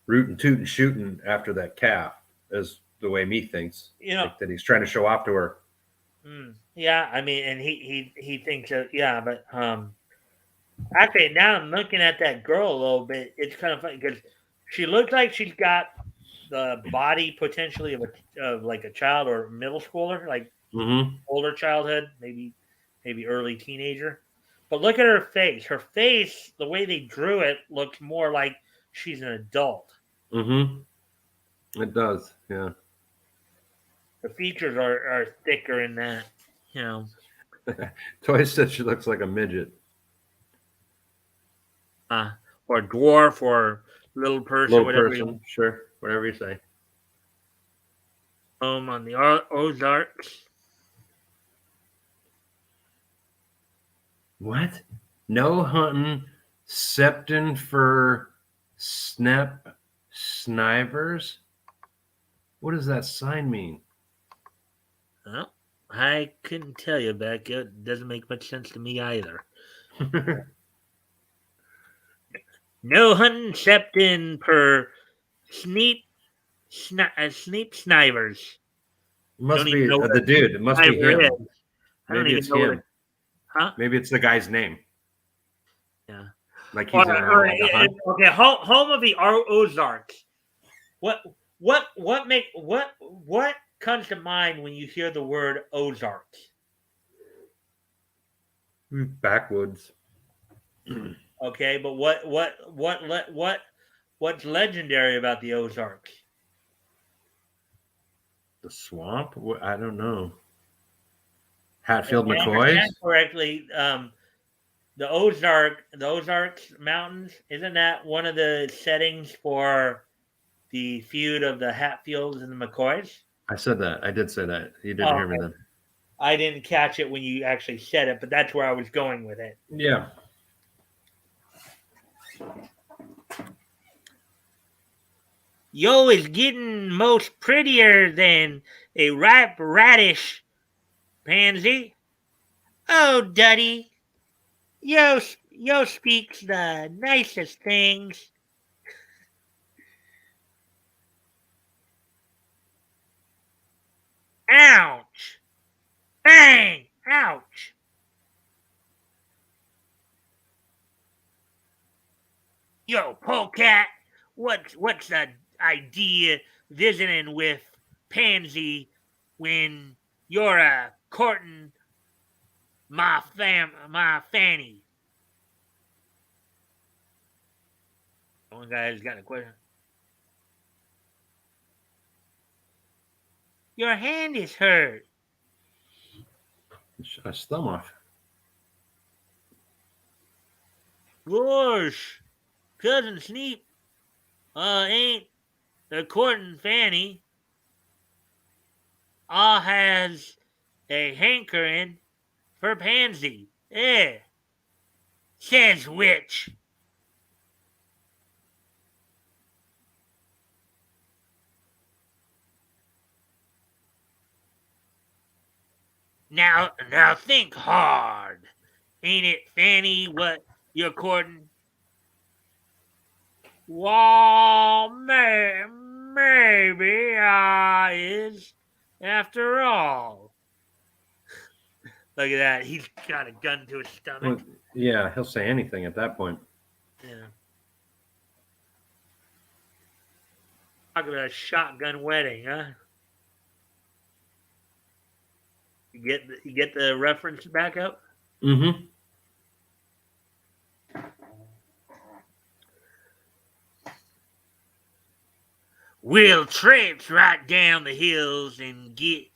S2: rootin' tootin' shooting after that calf, is the way me thinks. Like that he's trying to show off to her.
S1: Yeah, I mean, and he thinks that, yeah, but actually now I'm looking at that girl a little bit. It's kind of funny because she looks like she's got the body potentially of like a child or middle schooler, like older childhood, maybe early teenager. But look at her face. Her face, the way they drew it, looks more like she's an adult.
S2: It does, yeah.
S1: The features are thicker in that, you know.
S2: Toy said she looks like a midget.
S1: Uh, or dwarf or little person,
S2: Little
S1: whatever you
S2: person, sure, whatever you say.
S1: on the Ozarks.
S2: What? No hunting, septin for snap snivers? What does that sign mean?
S1: Well, I couldn't tell you, Beck. It doesn't make much sense to me either. No hunting except in per sneep sneep snivers.
S2: It
S1: I don't
S2: must
S1: even
S2: be
S1: know what
S2: the
S1: a
S2: dude. It must be
S1: sniver
S2: him.
S1: is. I don't
S2: Maybe
S1: even
S2: it's
S1: know what a
S2: him.
S1: huh?
S2: Maybe it's the guy's name.
S1: Yeah.
S2: Like he's on like a hunt.
S1: Okay, home of the Ozarks. What what comes to mind when you hear the word Ozarks?
S2: Backwoods.
S1: Okay, but what's legendary about the Ozarks?
S2: The swamp? I don't know.
S1: If
S2: Hatfield
S1: I
S2: McCoys?
S1: understand correctly, the Ozarks Mountains, isn't that one of the settings for the feud of the Hatfields and the McCoys?
S2: I said that. I did say that. You didn't
S1: Oh,
S2: hear me then.
S1: I didn't catch it when you actually said it, but that's where I was going with it.
S2: Yeah.
S1: Yo is getting most prettier than a ripe radish, Pansy. Oh, Duddy, yo speaks the nicest things. Ouch! Bang! Ouch! Yo, polecat, what's the idea visiting with Pansy when you're courting my fanny? One guy's got a question. Your hand is hurt.
S2: A thumb off.
S1: Gosh, cousin Sneap, ain't courting Fanny. All has a hankering for Pansy. Eh, says which. Now think hard. Ain't it Fanny what you're courting? Well, maybe I is after all. Look at that. He's got a gun to his stomach.
S2: Well, yeah, he'll say anything at that point.
S1: Yeah. Talk about a shotgun wedding, huh? You get the reference back up?
S2: Mm-hmm.
S1: We'll traipse right down the hills and get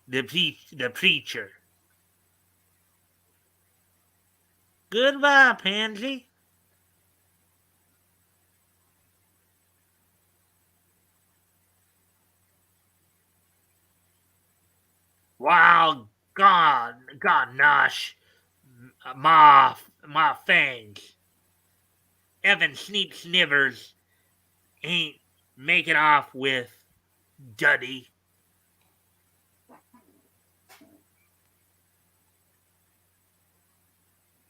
S1: the preacher. Goodbye, Pansy. Wow, God, nosh, my fangs. Evan Sneak Snivers ain't making off with Duddy.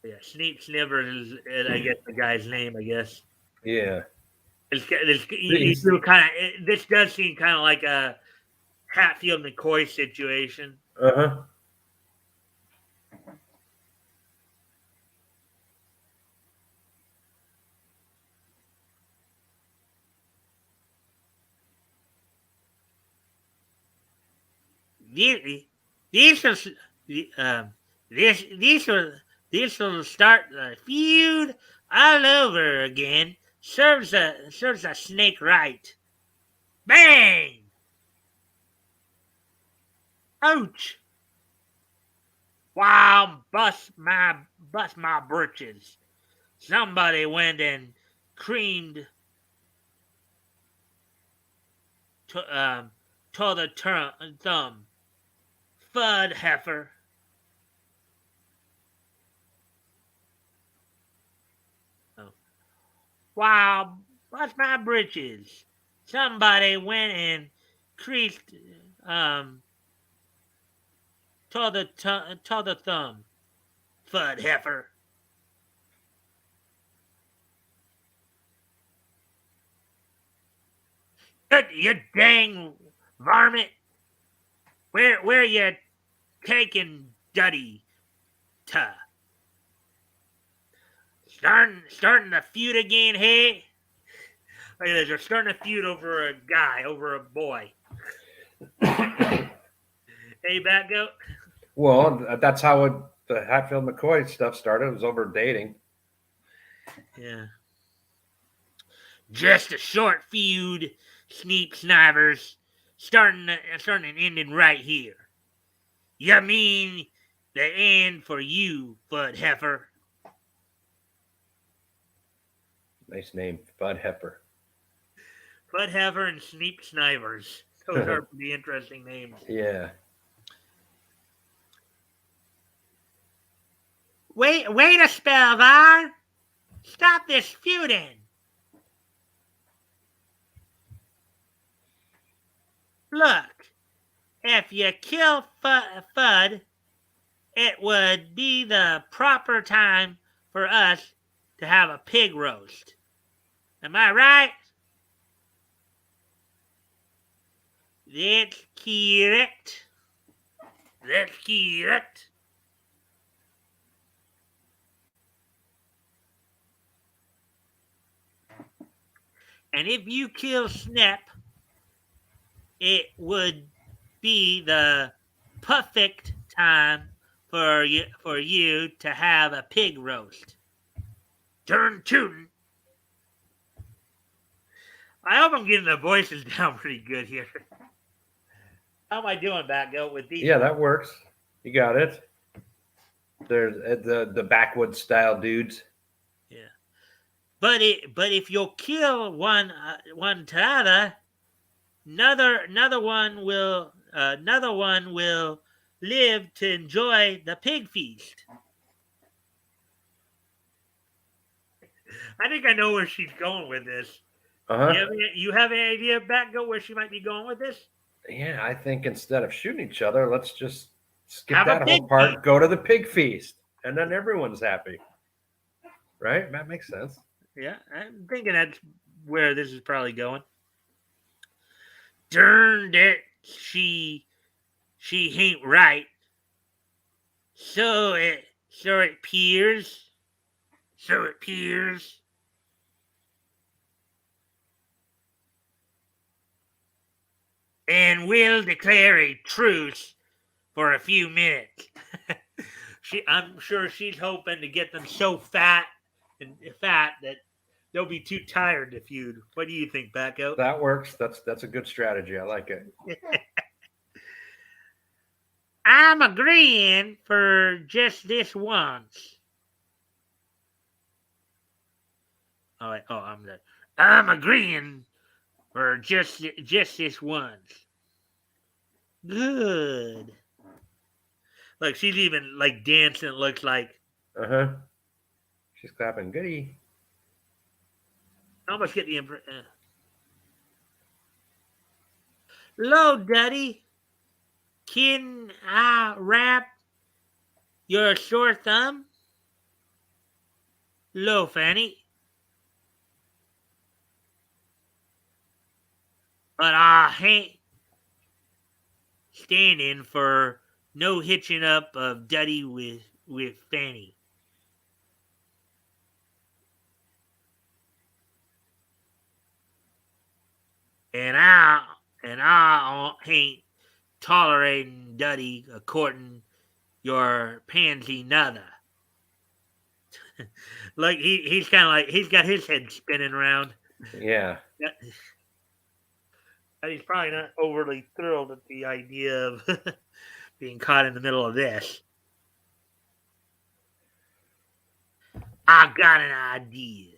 S1: Yeah, Sneak Snivers is, I guess, the guy's name. I guess.
S2: Yeah.
S1: This does seem kind of like a Hatfield McCoy situation.
S2: Uh-huh.
S1: This will this will start the feud all over again. Serves a snake right. Bang! Ouch! Wow, bust my britches. Somebody went and creamed to the thumb. Fud heifer. Oh. Wow, bust my britches. Somebody went and creased to the thumb. Fud heifer. You dang varmint. Where you taking Duddy to? Starting the feud again, hey? Look at this, they're starting a feud over a guy, over a boy. Hey, Batgoat?
S2: Well, that's how the Hatfield McCoy stuff started. It was over dating.
S1: Yeah. Just a short feud, Sneep Snivers. Starting and ending right here. You mean the end for you, Bud Heifer?
S2: Nice name, Bud Heifer.
S1: Bud Heifer and Sneep Snivers. Those are pretty interesting names.
S2: Yeah.
S1: Wait a spell, Var. Stop this feuding. Look, if you kill Fudd, it would be the proper time for us to have a pig roast. Am I right? That's correct. That's correct. And if you kill Snap, it would be the perfect time for you to have a pig roast. Turn tootin'. I hope I'm getting the voices down pretty good here. How am I doing, Batgoat, with these?
S2: Yeah, that works. You got it. There's the backwoods style dudes.
S1: Yeah, but if you'll kill one to other, another one will live to enjoy the pig feast. I think I know where she's going with this. You have any idea, Batgoat, where she might be going with this?
S2: Yeah, I think instead of shooting each other, let's just skip
S1: Have
S2: that whole part, go to the pig feast, and then everyone's happy. Right? That makes sense.
S1: Yeah, I'm thinking that's where this is probably going. Darn it, she ain't right. So it appears. So it appears. And we'll declare a truce for a few minutes. I'm sure she's hoping to get them so fat that they'll be too tired to feud. What do you think, Batgoat?
S2: That works. That's a good strategy. I like it.
S1: I'm agreeing for just this once. I'm agreeing for just this once. Good. Look, she's even like dancing. It looks like.
S2: She's clapping. Goody.
S1: I almost get the impression. Hello, Daddy. Can I wrap your sore thumb? Hello, Fanny. But I ain't standing for no hitching up of Duddy with Fanny. And I ain't tolerating Duddy according your pansy nother. Like he's kind of like he's got his head spinning around.
S2: Yeah.
S1: And he's probably not overly thrilled at the idea of being caught in the middle of this. I got an idea.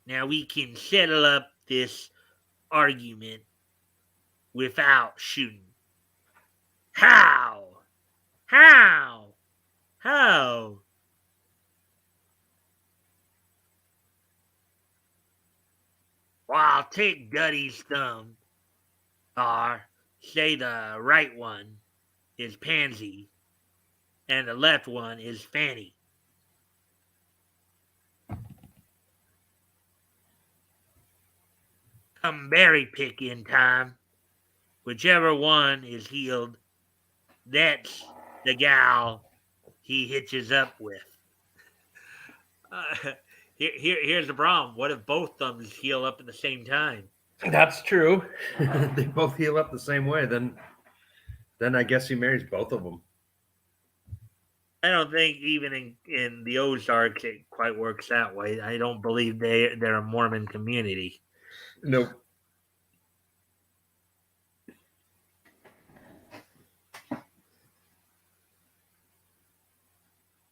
S1: Now we can settle up this argument without shooting. How? How? How? Well, I'll take Duddy's thumb, or say the right one is Pansy, and the left one is Fanny. Come berry picking time. Whichever one is healed, that's the gal he hitches up with. Uh, here's the problem. What if both thumbs heal up at the same time?
S2: That's true. They both heal up the same way. Then I guess he marries both of them.
S1: I don't think even in the Ozarks it quite works that way. I don't believe they're a Mormon community.
S2: Nope.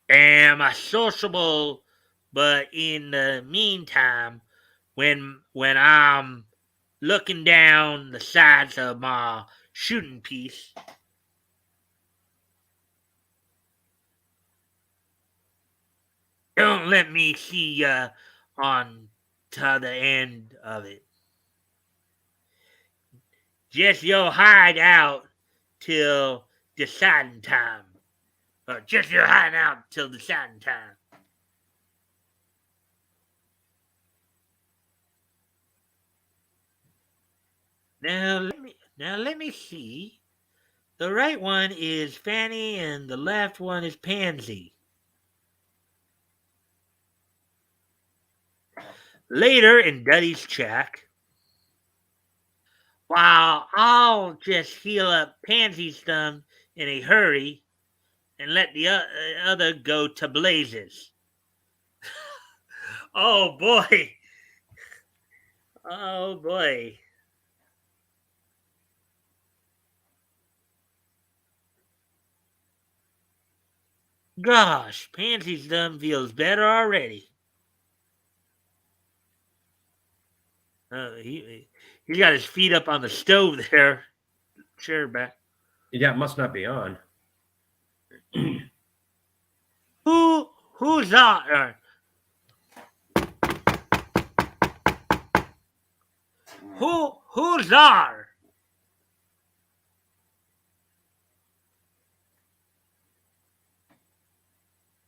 S1: Am I sociable, but in the meantime, when I'm looking down the sides of my shooting piece, don't let me see ya on to the end of it. Just yo hide out till deciding time. Or just yo hiding out till deciding time. Now let me see. The right one is Fanny and the left one is Pansy. Later in Duddy's shack, while I'll just heal up Pansy's thumb in a hurry and let the other go to blazes. Oh boy. Oh boy. Gosh, Pansy's thumb feels better already. He's got his feet up on the stove there. Chair back.
S2: Yeah, it must not be on.
S1: Who's on? Who's are?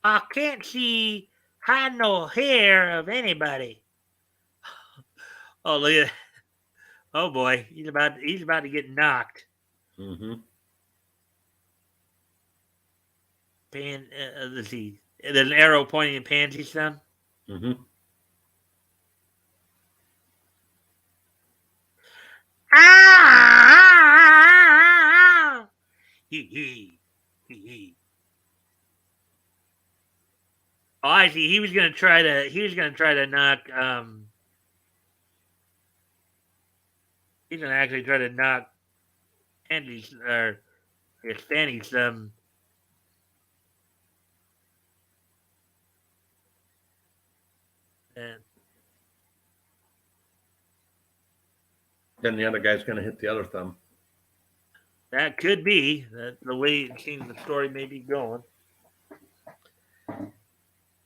S1: I can't see hide no hair of anybody. Oh look at, oh boy, he's about to get knocked.
S2: Mm-hmm.
S1: Let's see. There's an arrow pointing at Pansy's thumb.
S2: Mm-hmm.
S1: Ah! Hee. Oh, I see. He was gonna try to knock. He's gonna actually try to knock Andy's or Fanny's and
S2: Then the other guy's going to hit the other thumb.
S1: that could be the way it seems the story may be going.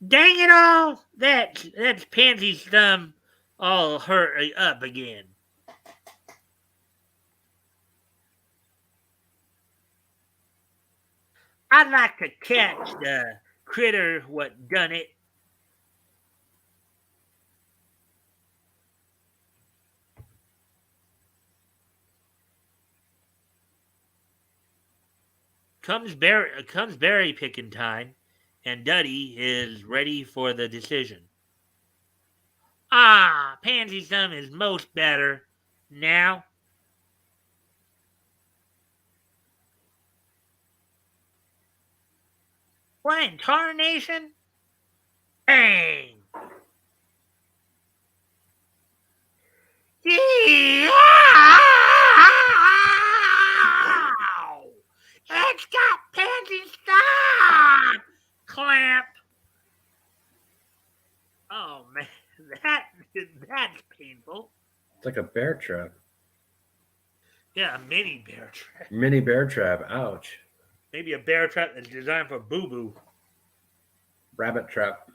S1: Dang it all! That's Pansy's thumb all hurt up again. I'd like to catch the critter what done it. Comes berry picking time, and Duddy is ready for the decision. Ah, Pansy's thumb is most better now. What in tarnation? Bang! Yeah! painful.
S2: It's like a bear trap.
S1: Yeah, a mini bear trap.
S2: Mini bear trap. Ouch.
S1: Maybe a bear trap that's designed for boo boo.
S2: Rabbit trap.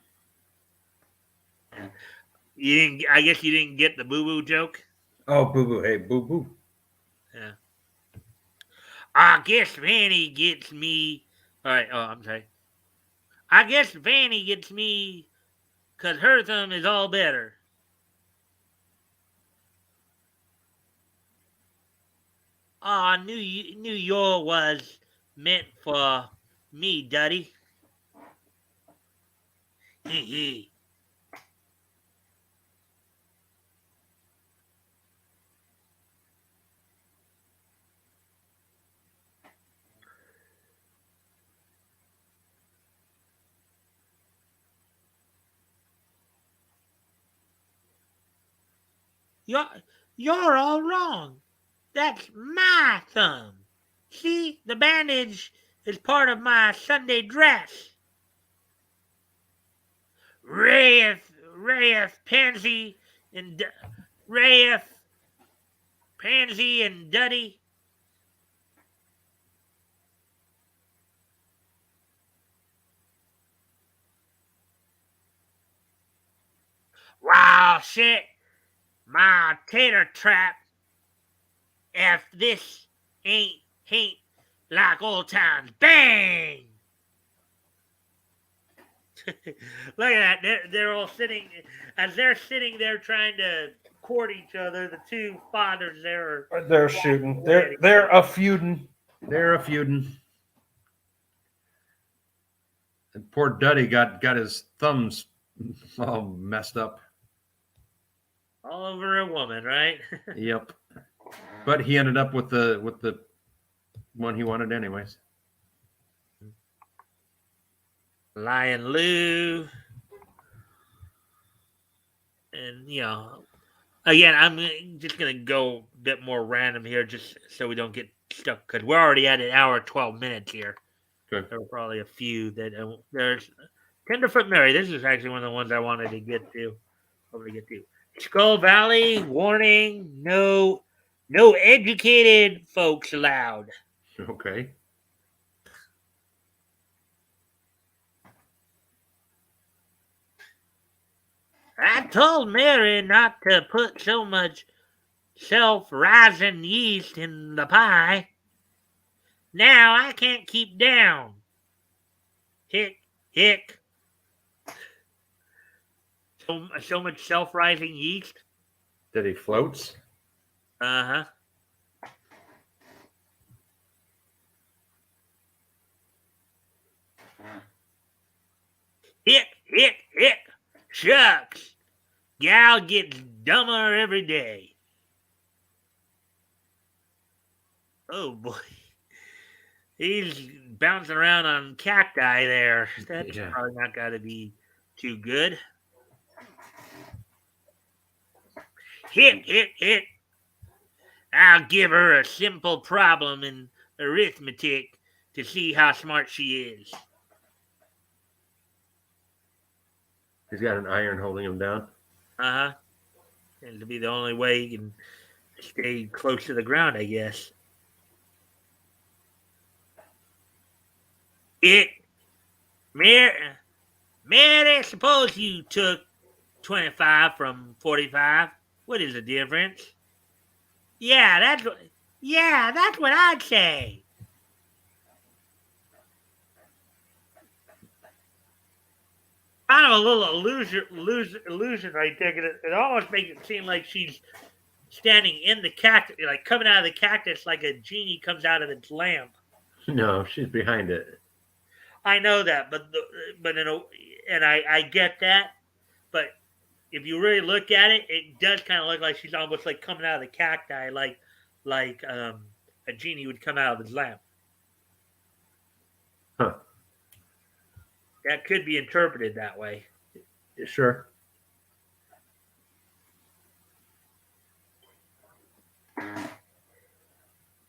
S1: You didn't. I guess you didn't get the boo boo joke.
S2: Oh, boo boo. Hey, boo boo.
S1: Yeah. I guess Vanny gets me. All right. Oh, I'm sorry. I guess Vanny gets me because her thumb is all better. I knew York was meant for me, Duddy. Hee hee. You're all wrong. That's my thumb. See, the bandage is part of my Sunday dress. Rafe, and Rafe, Pansy, and Duddy. Wow, shit, my tater trap. If this ain't like old times, bang! Look at that. They're all sitting, as they're sitting there trying to court each other. The two fathers there are.
S2: They're shooting. They're a feuding. They're a feuding. And poor Duddy got his thumbs all messed up.
S1: All over a woman, right?
S2: Yep. But he ended up with the one he wanted anyways.
S1: Lion Lou. And, again, I'm just going to go a bit more random here just so we don't get stuck because we're already at an hour, 12 minutes here.
S2: Okay.
S1: There were probably a few that there's Tenderfoot Mary. This is actually one of the ones I wanted to get to. Skull Valley, warning, no educated folks allowed.
S2: Okay.
S1: I told Mary not to put so much self-rising yeast in the pie. Now I can't keep down. Hick. So much self-rising yeast.
S2: That he floats?
S1: Uh-huh. Hick. Shucks. Gal gets dumber every day. Oh, boy. He's bouncing around on cacti there. That's probably not got to be too good. Hick. I'll give her a simple problem in arithmetic to see how smart she is.
S2: He's got an iron holding him down.
S1: Uh-huh. And it'll be the only way he can stay close to the ground, I guess. Mary, suppose you took 25 from 45. What is the difference? Yeah, that's what I'd say. Kind of a little illusion right there. It almost makes it seem like she's standing in the cactus, like coming out of the cactus like a genie comes out of its lamp.
S2: No, she's behind it.
S1: I know that, but I get that. But if you really look at it, it does kind of look like she's almost like coming out of the cacti, like a genie would come out of his lamp.
S2: Huh.
S1: That could be interpreted that way.
S2: Sure.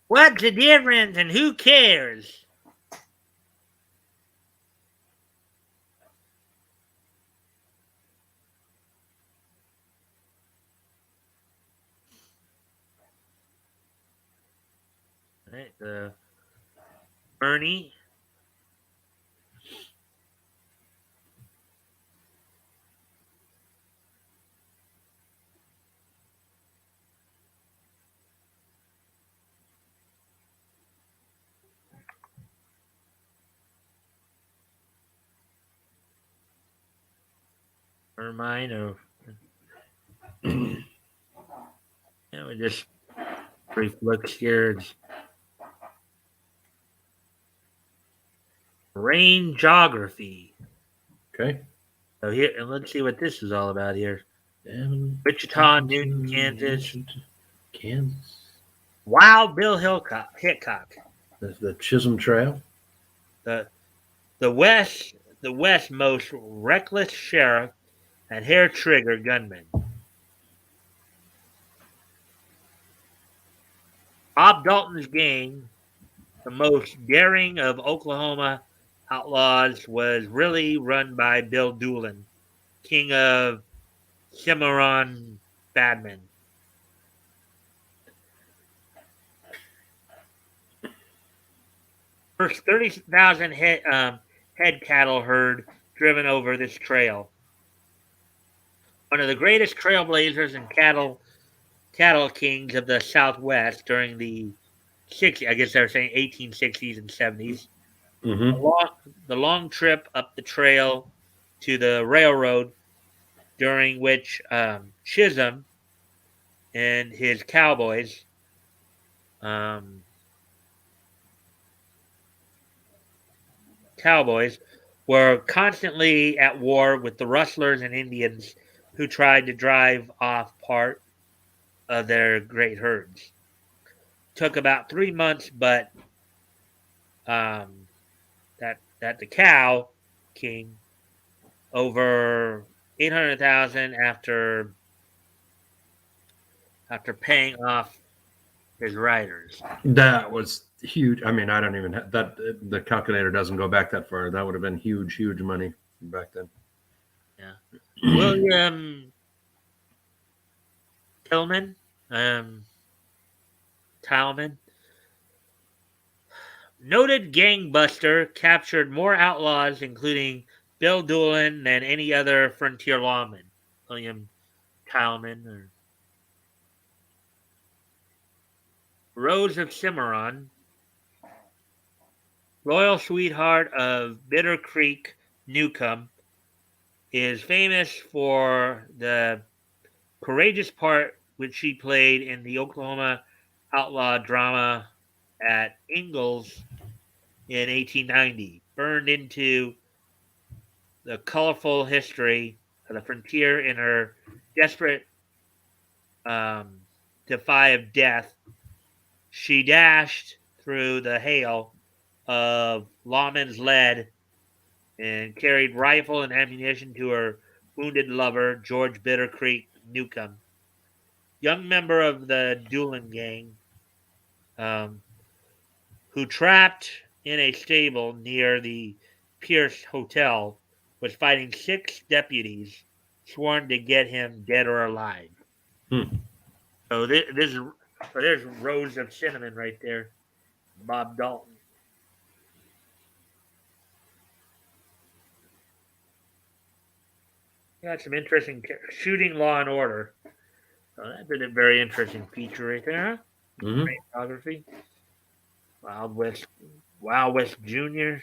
S1: What's the difference and who cares? right, the Ernie. Ermine, or we just brief look here. It's rain geography.
S2: Okay.
S1: So here, and let's see what this is all about here.
S2: Wichita,
S1: Newton, Kansas.
S2: Kansas.
S1: Wild Bill Hickok.
S2: The Chisholm Trail.
S1: The the West most reckless sheriff and hair trigger gunman. Bob Dalton's gang, the most daring of Oklahoma outlaws, was really run by Bill Doolin, king of Cimarron Badman. First 30,000 head cattle herd driven over this trail. One of the greatest trailblazers and cattle kings of the Southwest during the 60s, I guess they were saying 1860s and 70s.
S2: Mm-hmm.
S1: The long trip up the trail to the railroad, during which Chisholm and his cowboys were constantly at war with the rustlers and Indians who tried to drive off part of their great herds. Took about 3 months, but that the cow king over 800,000 after paying off his riders.
S2: That was huge. I mean, I don't even have that. The calculator doesn't go back that far. That would have been huge money back then.
S1: Yeah. William Tillman, Talman, noted gangbuster, captured more outlaws, including Bill Doolin, than any other frontier lawman. William Talman, or Rose of Cimarron, loyal sweetheart of Bitter Creek, Newcomb, is famous for the courageous part which she played in the Oklahoma outlaw drama at Ingalls in 1890, burned into the colorful history of the frontier in her desperate defy of death. She dashed through the hail of lawmen's lead and carried rifle and ammunition to her wounded lover, George Bitter Creek Newcomb, young member of the Doolin gang, who, trapped in a stable near the Pierce Hotel, was fighting 6 deputies sworn to get him dead or alive. So there's Rose of Cinnamon right there, Bob Dalton. Got some interesting shooting, Law and Order. So that's been a very interesting feature right there. Huh?
S2: Mm-hmm.
S1: Photography. Wild West Junior.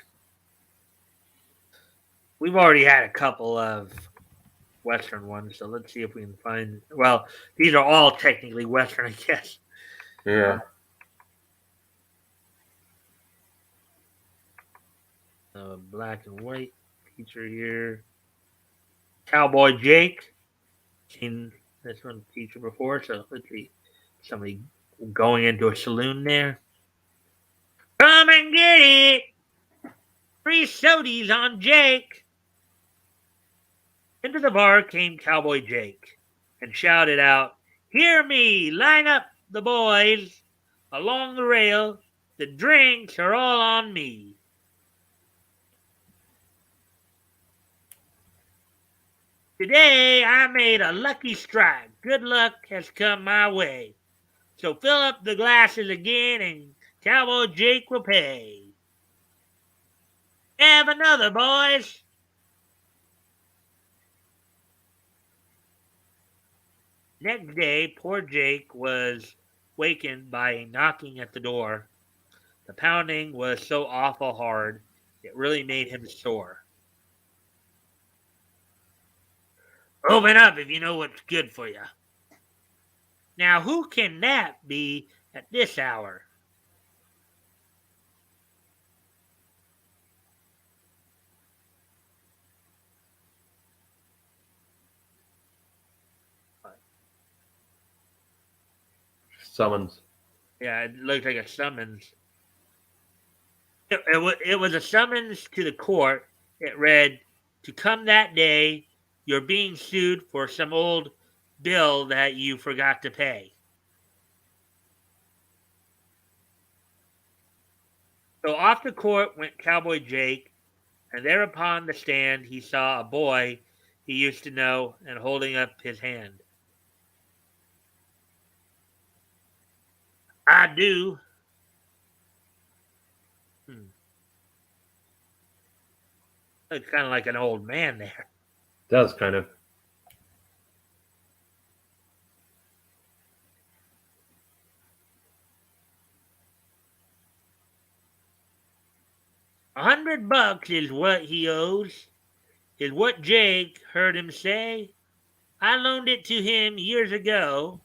S1: We've already had a couple of Western ones, so let's see if we can find. Well, these are all technically Western, I guess.
S2: Yeah.
S1: Black and white feature here. Cowboy Jake. Seen this one feature before, so let's see. Somebody going into a saloon there. Come and get it! Free sodies on Jake! Into the bar came Cowboy Jake and shouted out, "Hear me! Line up the boys along the rail. The drinks are all on me." Today I made a lucky strike. Good luck has come my way. So fill up the glasses again and Cowboy Jake will pay. Have another, boys. Next day, poor Jake was wakened by a knocking at the door. The pounding was so awful hard, it really made him sore. Open up if you know what's good for you. Now, who can that be at this hour?
S2: Summons.
S1: Yeah, it looked like a summons. It was a summons to the court. It read, to come that day, you're being sued for some old bill that you forgot to pay. So off to court went Cowboy Jake, and there upon the stand he saw a boy he used to know and holding up his hand. I do. Looks kind of like an old man there.
S2: Does kind of.
S1: $100 is what he owes, is what Jake heard him say. I loaned it to him years ago,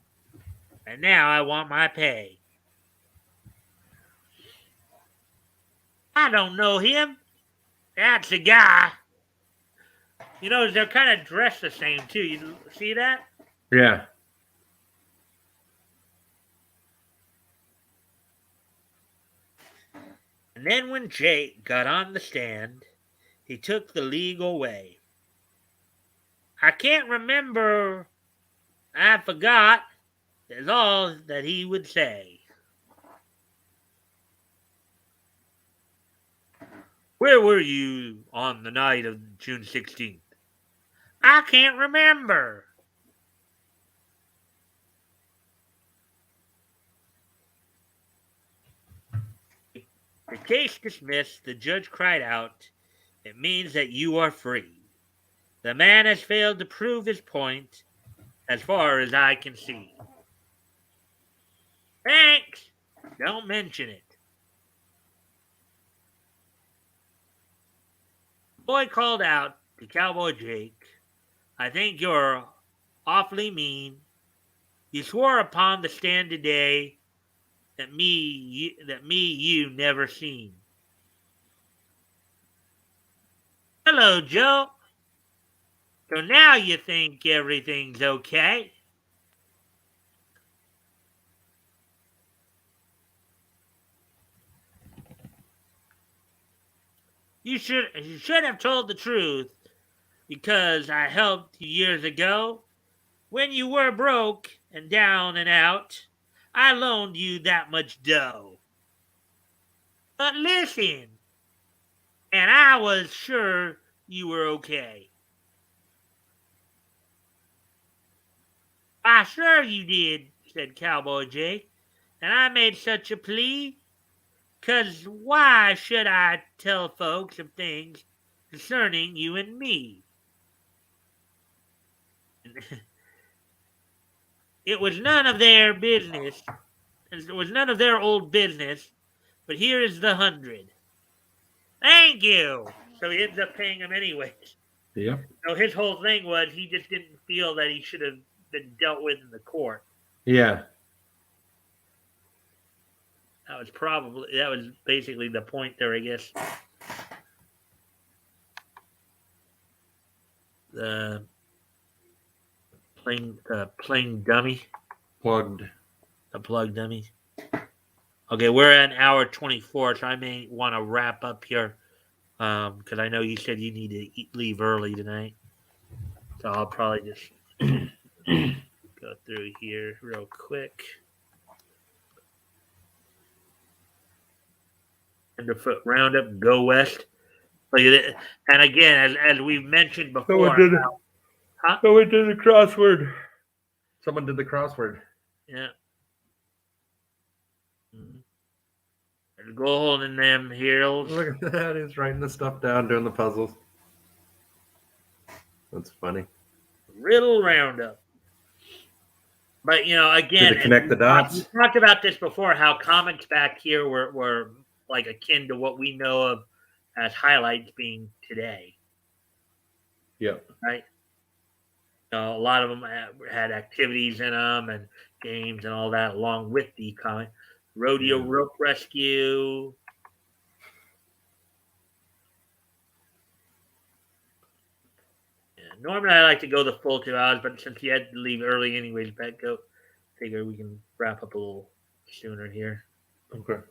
S1: and now I want my pay. I don't know him. That's the guy. You know, they're kind of dressed the same, too. You see that?
S2: Yeah.
S1: And then when Jake got on the stand, he took the legal way. I can't remember. I forgot. Is all that he would say. Where were you on the night of June 16th? I can't remember. The case dismissed, the judge cried out, it means that you are free. The man has failed to prove his point, as far as I can see. Thanks. Don't mention it. The boy called out to Cowboy Jake, I think you're awfully mean. You swore upon the stand today that me you never seen. Hello, Joe. So now you think everything's okay? You should have told the truth, because I helped you years ago. When you were broke and down and out, I loaned you that much dough. But listen, and I was sure you were okay. I sure you did, said Cowboy Jake, and I made such a plea, 'cause why should I tell folks of things concerning you and me? It was none of their business. It was none of their old business, but here is the 100. Thank you. So he ends up paying him anyways.
S2: Yeah.
S1: So his whole thing was he just didn't feel that he should have been dealt with in the court.
S2: Yeah.
S1: That was basically the point there, I guess. The playing dummy.
S2: Plugged.
S1: The plug dummy. Okay, we're at an hour 24, so I may want to wrap up here because I know you said you need to leave early tonight. So I'll probably just go through here real quick. Tenderfoot Roundup, Go West. And again, as we've mentioned before.
S2: Someone did the crossword. Someone did the crossword.
S1: Yeah. Mm-hmm. Gold in them heels.
S2: Look at that. He's writing the stuff down, doing the puzzles. That's funny.
S1: Riddle Roundup. But again,
S2: Did it connect the dots?
S1: We talked about this before. How comics back here were like akin to what we know of as highlights being today.
S2: Yep.
S1: Right. A lot of them had activities in them and games and all that, along with the comic. Rodeo Rope Rescue. Yeah. Normally, I like to go the full 2 hours, but since you had to leave early anyways, Batgoat, figure we can wrap up a little sooner here.
S2: Okay.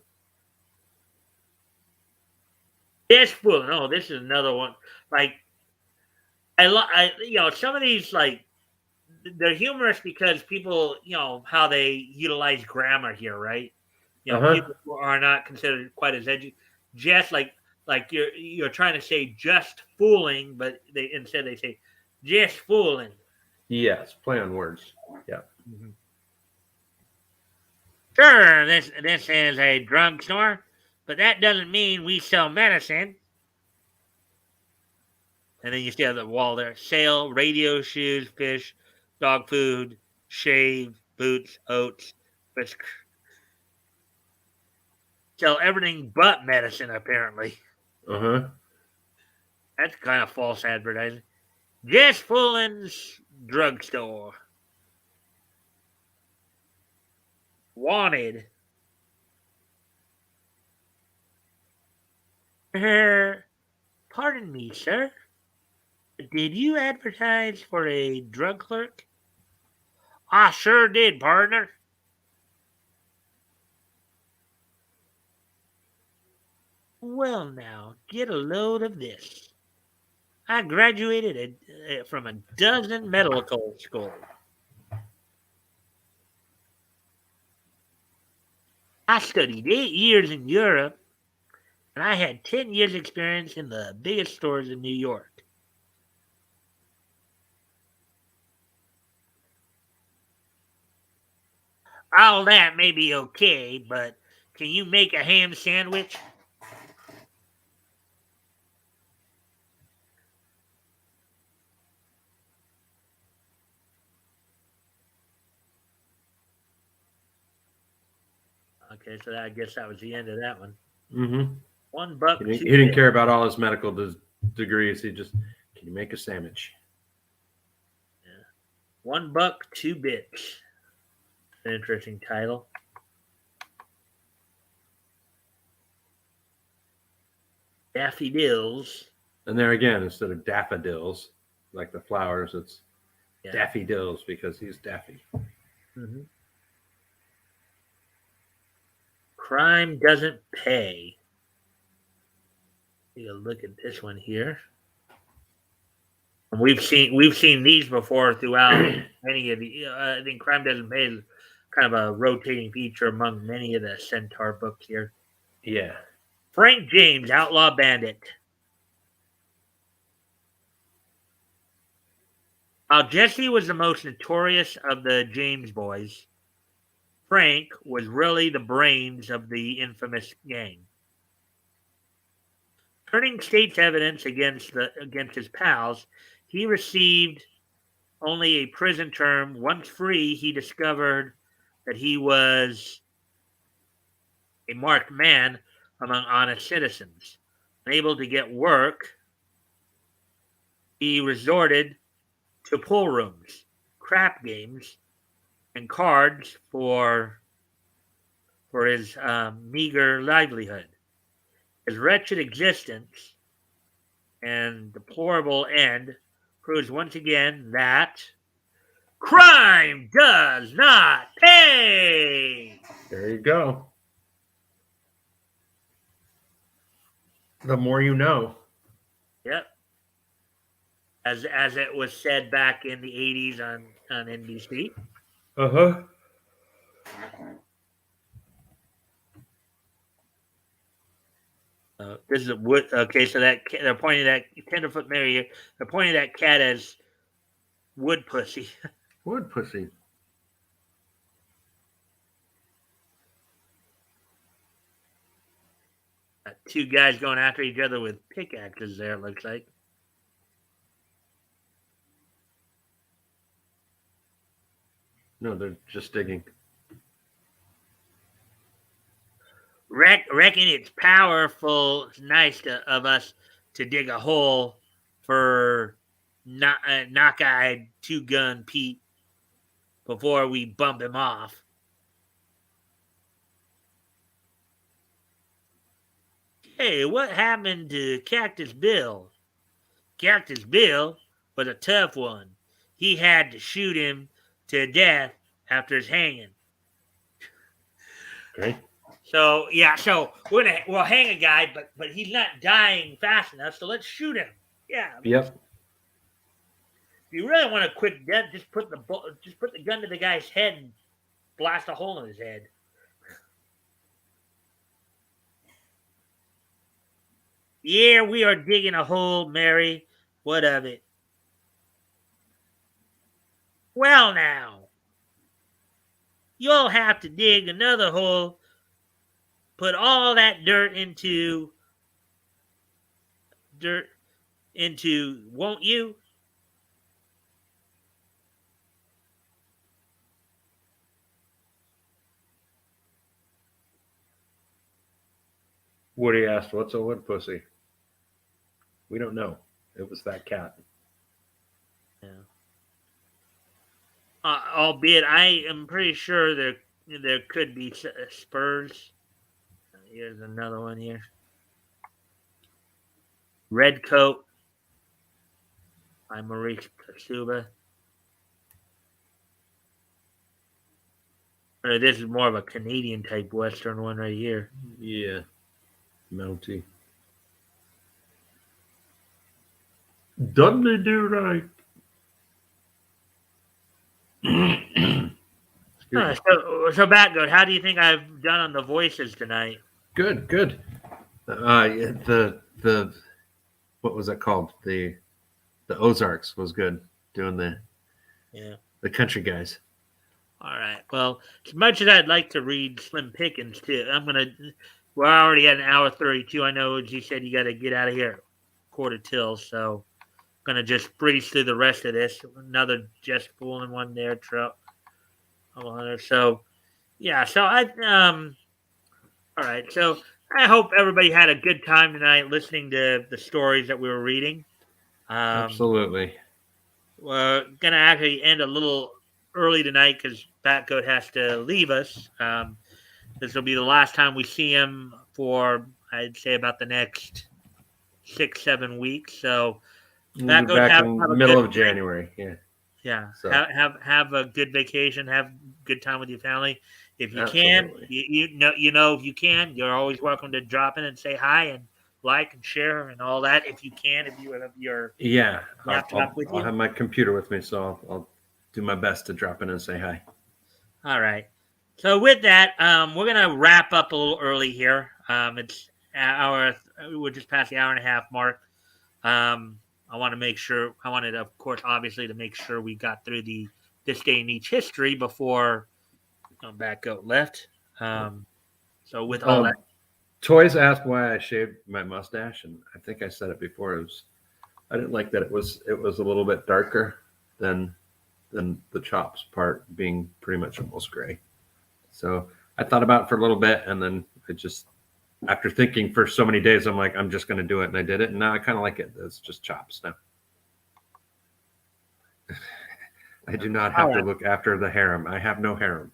S1: Yes, well, no, this is another one. Like, some of these, like, they're humorous because people, how they utilize grammar here, right? People who are not considered quite as just like you're trying to say just fooling, but instead they say just fooling.
S2: Yes, play on words. Yeah.
S1: Mm-hmm. Sure, this is a drugstore, but that doesn't mean we sell medicine. And then you see on the wall there: sale, radio, shoes, fish, dog food, shave, boots, oats, whisk. Sell everything but medicine, apparently. That's kind of false advertising. Just Foolin's drugstore. Wanted. Pardon me, sir. Did you advertise for a drug clerk? I sure did, partner. Well, now, get a load of this. I graduated from a dozen medical schools. I studied 8 years in Europe, and I had 10 years experience in the biggest stores in New York. All that may be okay, but can you make a ham sandwich? Okay, so I guess that was the end of that one.
S2: Mm-hmm.
S1: $1.
S2: He didn't care about all his medical degrees. He just, can you make a sandwich?
S1: Yeah. $1, 2 bits. An interesting title. Daffodils.
S2: And there again, instead of daffodils, like the flowers, it's daffodils because he's daffy.
S1: Mm-hmm. Crime doesn't pay. Take a look at this one here. And we've seen these before throughout many of the. I think Crime Doesn't Pay is kind of a rotating feature among many of the Centaur books here.
S2: Yeah.
S1: Frank James, Outlaw Bandit. While Jesse was the most notorious of the James boys, Frank was really the brains of the infamous gang. Turning state's evidence against his pals, he received only a prison term. Once free, he discovered that he was a marked man among honest citizens. Unable to get work, he resorted to pool rooms, crap games, and cards for his meager livelihood. His wretched existence and deplorable end proves once again that crime does not pay.
S2: There you go. The more you know.
S1: Yep. As it was said back in the 80s on NBC.
S2: Uh-huh.
S1: This is a wood. Okay, so that they're pointing that tenderfoot Mary here. They're pointing that cat as wood pussy.
S2: Wood pussy.
S1: Two guys going after each other with pickaxes there, it looks like.
S2: No, they're just digging.
S1: Reckon it's powerful. It's nice of us to dig a hole for knock-eyed two-gun Pete before we bump him off. Hey, what happened to Cactus Bill? Cactus Bill was a tough one. He had to shoot him to death after his hanging.
S2: Okay.
S1: So we'll hang a guy, but he's not dying fast enough. So let's shoot him. Yeah.
S2: Yep.
S1: If you really want a quick death, just put the gun to the guy's head and blast a hole in his head. Yeah, we are digging a hole, Mary. What of it? Well, now, you'll have to dig another hole. Put all that dirt into, won't you?
S2: Woody asked, "What's a wood pussy?" We don't know. It was that cat.
S1: Yeah. Albeit, I am pretty sure there could be spurs. Here's another one here. Red Coat by Maurice Kasuba. This is more of a Canadian type Western one right here.
S2: Yeah. Mountie. Dudley do right.
S1: So Batgoat, how do you think I've done on the voices tonight?
S2: Good. The what was that called? The Ozarks was good. Doing the country guys.
S1: All right. Well, as much as I'd like to read Slim Pickens too, we're already at an hour 32. I know you said you got to get out of here quarter till, so I'm gonna just breeze through the rest of this. Another just fooling one there, truck. So yeah. So all right. So I hope everybody had a good time tonight listening to the stories that we were reading.
S2: Absolutely.
S1: We're gonna actually end a little early tonight because Batgoat has to leave us. This will be the last time we see him for, I'd say, about the next 6-7 weeks. So
S2: we'll be back in the middle of January. Yeah.
S1: Yeah. So. Have a good vacation. Have a good time with your family. If you can, you know, if you can, you're always welcome to drop in and say hi and like and share and all that. If you can, if you have your laptop with you.
S2: I'll have my computer with me, so I'll do my best to drop in and say hi.
S1: All right. So with that, we're gonna wrap up a little early here. It's we're just past the hour and a half mark. I want to make sure. I wanted, of course, obviously, to make sure we got through this day in each history before Batgoat left. So with all that,
S2: Toys asked why I shaved my mustache, and I think I said it before. I didn't like that it was a little bit darker than the chops part being pretty much almost gray. So I thought about it for a little bit, and then I just, after thinking for so many days, I'm like, I'm just going to do it, and I did it, and now I kind of like it. It's just chops now. I do not have to look after the harem. I have no harem.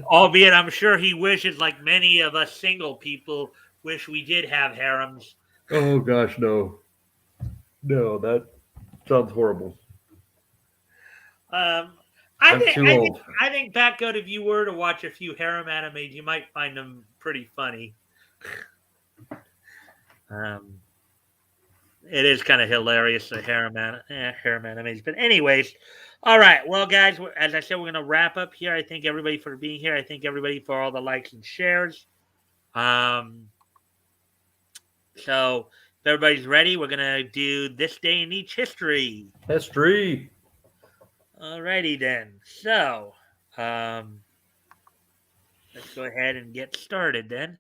S1: Albeit, I'm sure he wishes, like many of us single people, wish we did have harems.
S2: Oh gosh, no, that sounds horrible.
S1: I think Batgoat, if you were to watch a few harem animes, you might find them pretty funny. It is kind of hilarious, the harem animes. But anyways, all right. Well, guys, as I said, we're going to wrap up here. I thank everybody for being here. I thank everybody for all the likes and shares. So if everybody's ready, we're going to do this day in each history.
S2: History.
S1: Alrighty then. So, let's go ahead and get started then.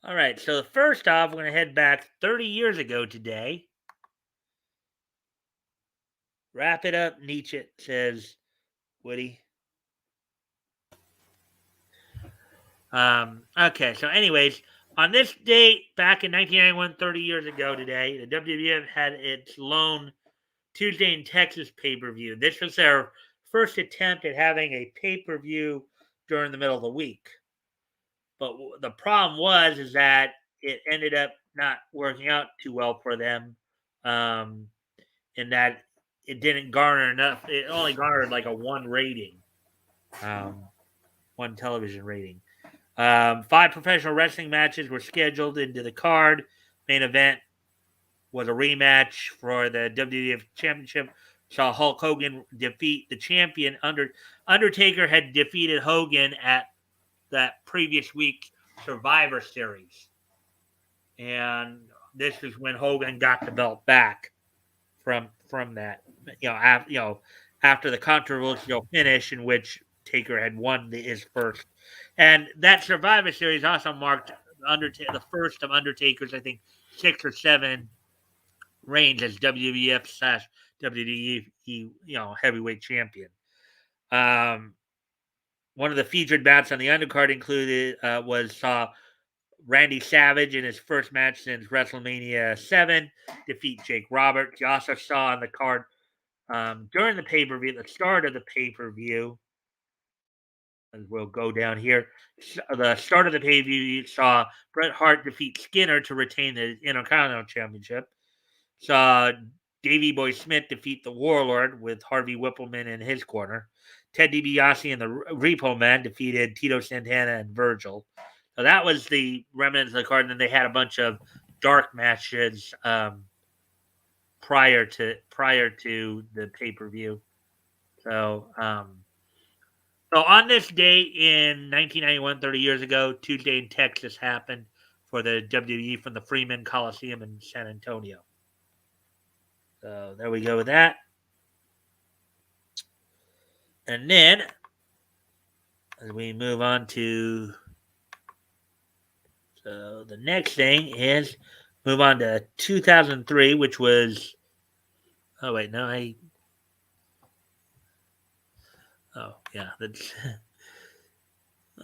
S1: All right. So first off, we're going to head back 30 years ago today. Wrap it up, Nietzsche, says Woody. Okay. So, anyways, on this date, back in 1991, 30 years ago today, the WWF had its lone Tuesday in Texas pay-per-view. This was their first attempt at having a pay-per-view during the middle of the week. But the problem is that it ended up not working out too well for them, in that it didn't garner enough. It only garnered like a one rating, one television rating. 5 professional wrestling matches were scheduled into the card. Main event was a rematch for the WWF Championship. Saw Hulk Hogan defeat the champion. Undertaker had defeated Hogan at that previous week Survivor Series, and this is when Hogan got the belt back from that. After the controversial finish in which Taker had won his first, and that Survivor Series also marked the first of Undertaker's, I think, 6 or 7 reigns as WWF/WWE heavyweight champion. One of the featured bouts on the undercard included saw Randy Savage in his first match since WrestleMania 7 defeat Jake Roberts. You also saw on the card during the pay-per-view, the start of the pay-per-view, and we'll go down here. The start of the pay-per-view, you saw Bret Hart defeat Skinner to retain the Intercontinental Championship. Saw Davey Boy Smith defeat the Warlord with Harvey Whippleman in his corner. Ted DiBiase and the Repo Man defeated Tito Santana and Virgil. So that was the remnants of the card. And then they had a bunch of dark matches prior to the pay-per-view. So on this day in 1991, 30 years ago, Tuesday in Texas happened for the WWE from the Freeman Coliseum in San Antonio. So there we go with that. And then, as we move on to, so the next thing is move on to 2003, which was, oh wait, no, that's,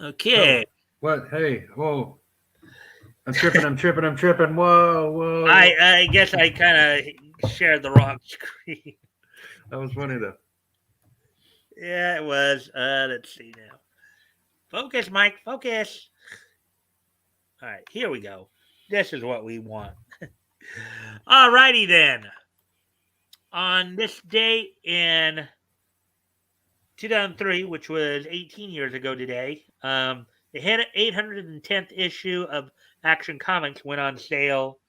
S1: okay.
S2: Oh, what? Hey, whoa. I'm tripping. Whoa.
S1: I guess I kind of shared the wrong screen.
S2: That was funny though.
S1: Yeah, it was. Let's see now. Focus, Mike. Focus. All right, here we go. This is what we want. All righty then. On this date in 2003, which was 18 years ago today, the 810th issue of Action Comics went on sale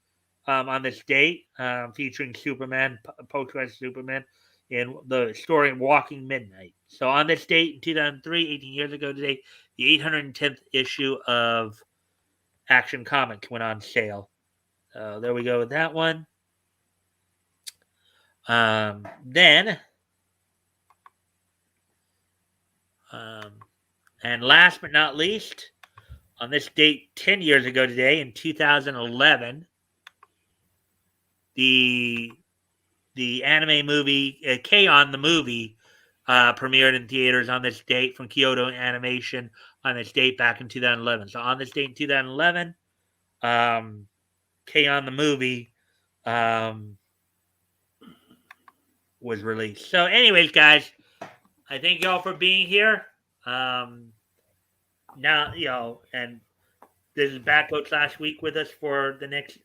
S1: on this date, featuring Superman, post-credits Superman, in the story Walking Midnight. So on this date in 2003, 18 years ago today, the 810th issue of Action Comics went on sale. There we go with that one. Then, and last but not least, on this date 10 years ago today in 2011, the anime movie K-On! The movie premiered in theaters on this date from Kyoto Animation on this date back in 2011. So on this date in 2011, K-On! The movie was released. So anyways, guys, I thank y'all for being here. Now, and this is Batgoat last week with us for the next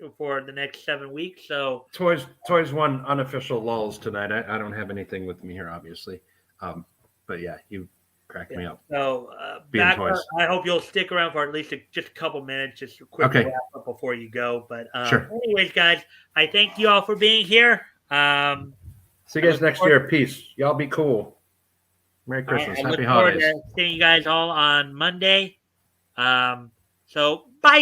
S1: 7 weeks. So
S2: Toys won unofficial lulls tonight. I don't have anything with me here, obviously, but yeah, you cracked me up.
S1: So
S2: Toys.
S1: I hope you'll stick around for at least just a couple minutes, just a quick wrap up before you go. But
S2: sure.
S1: Anyways, guys, I thank you all for being here.
S2: See you guys next year. Peace. Y'all be cool. Merry Christmas. Happy holidays.
S1: Seeing you guys all on Monday. So bye.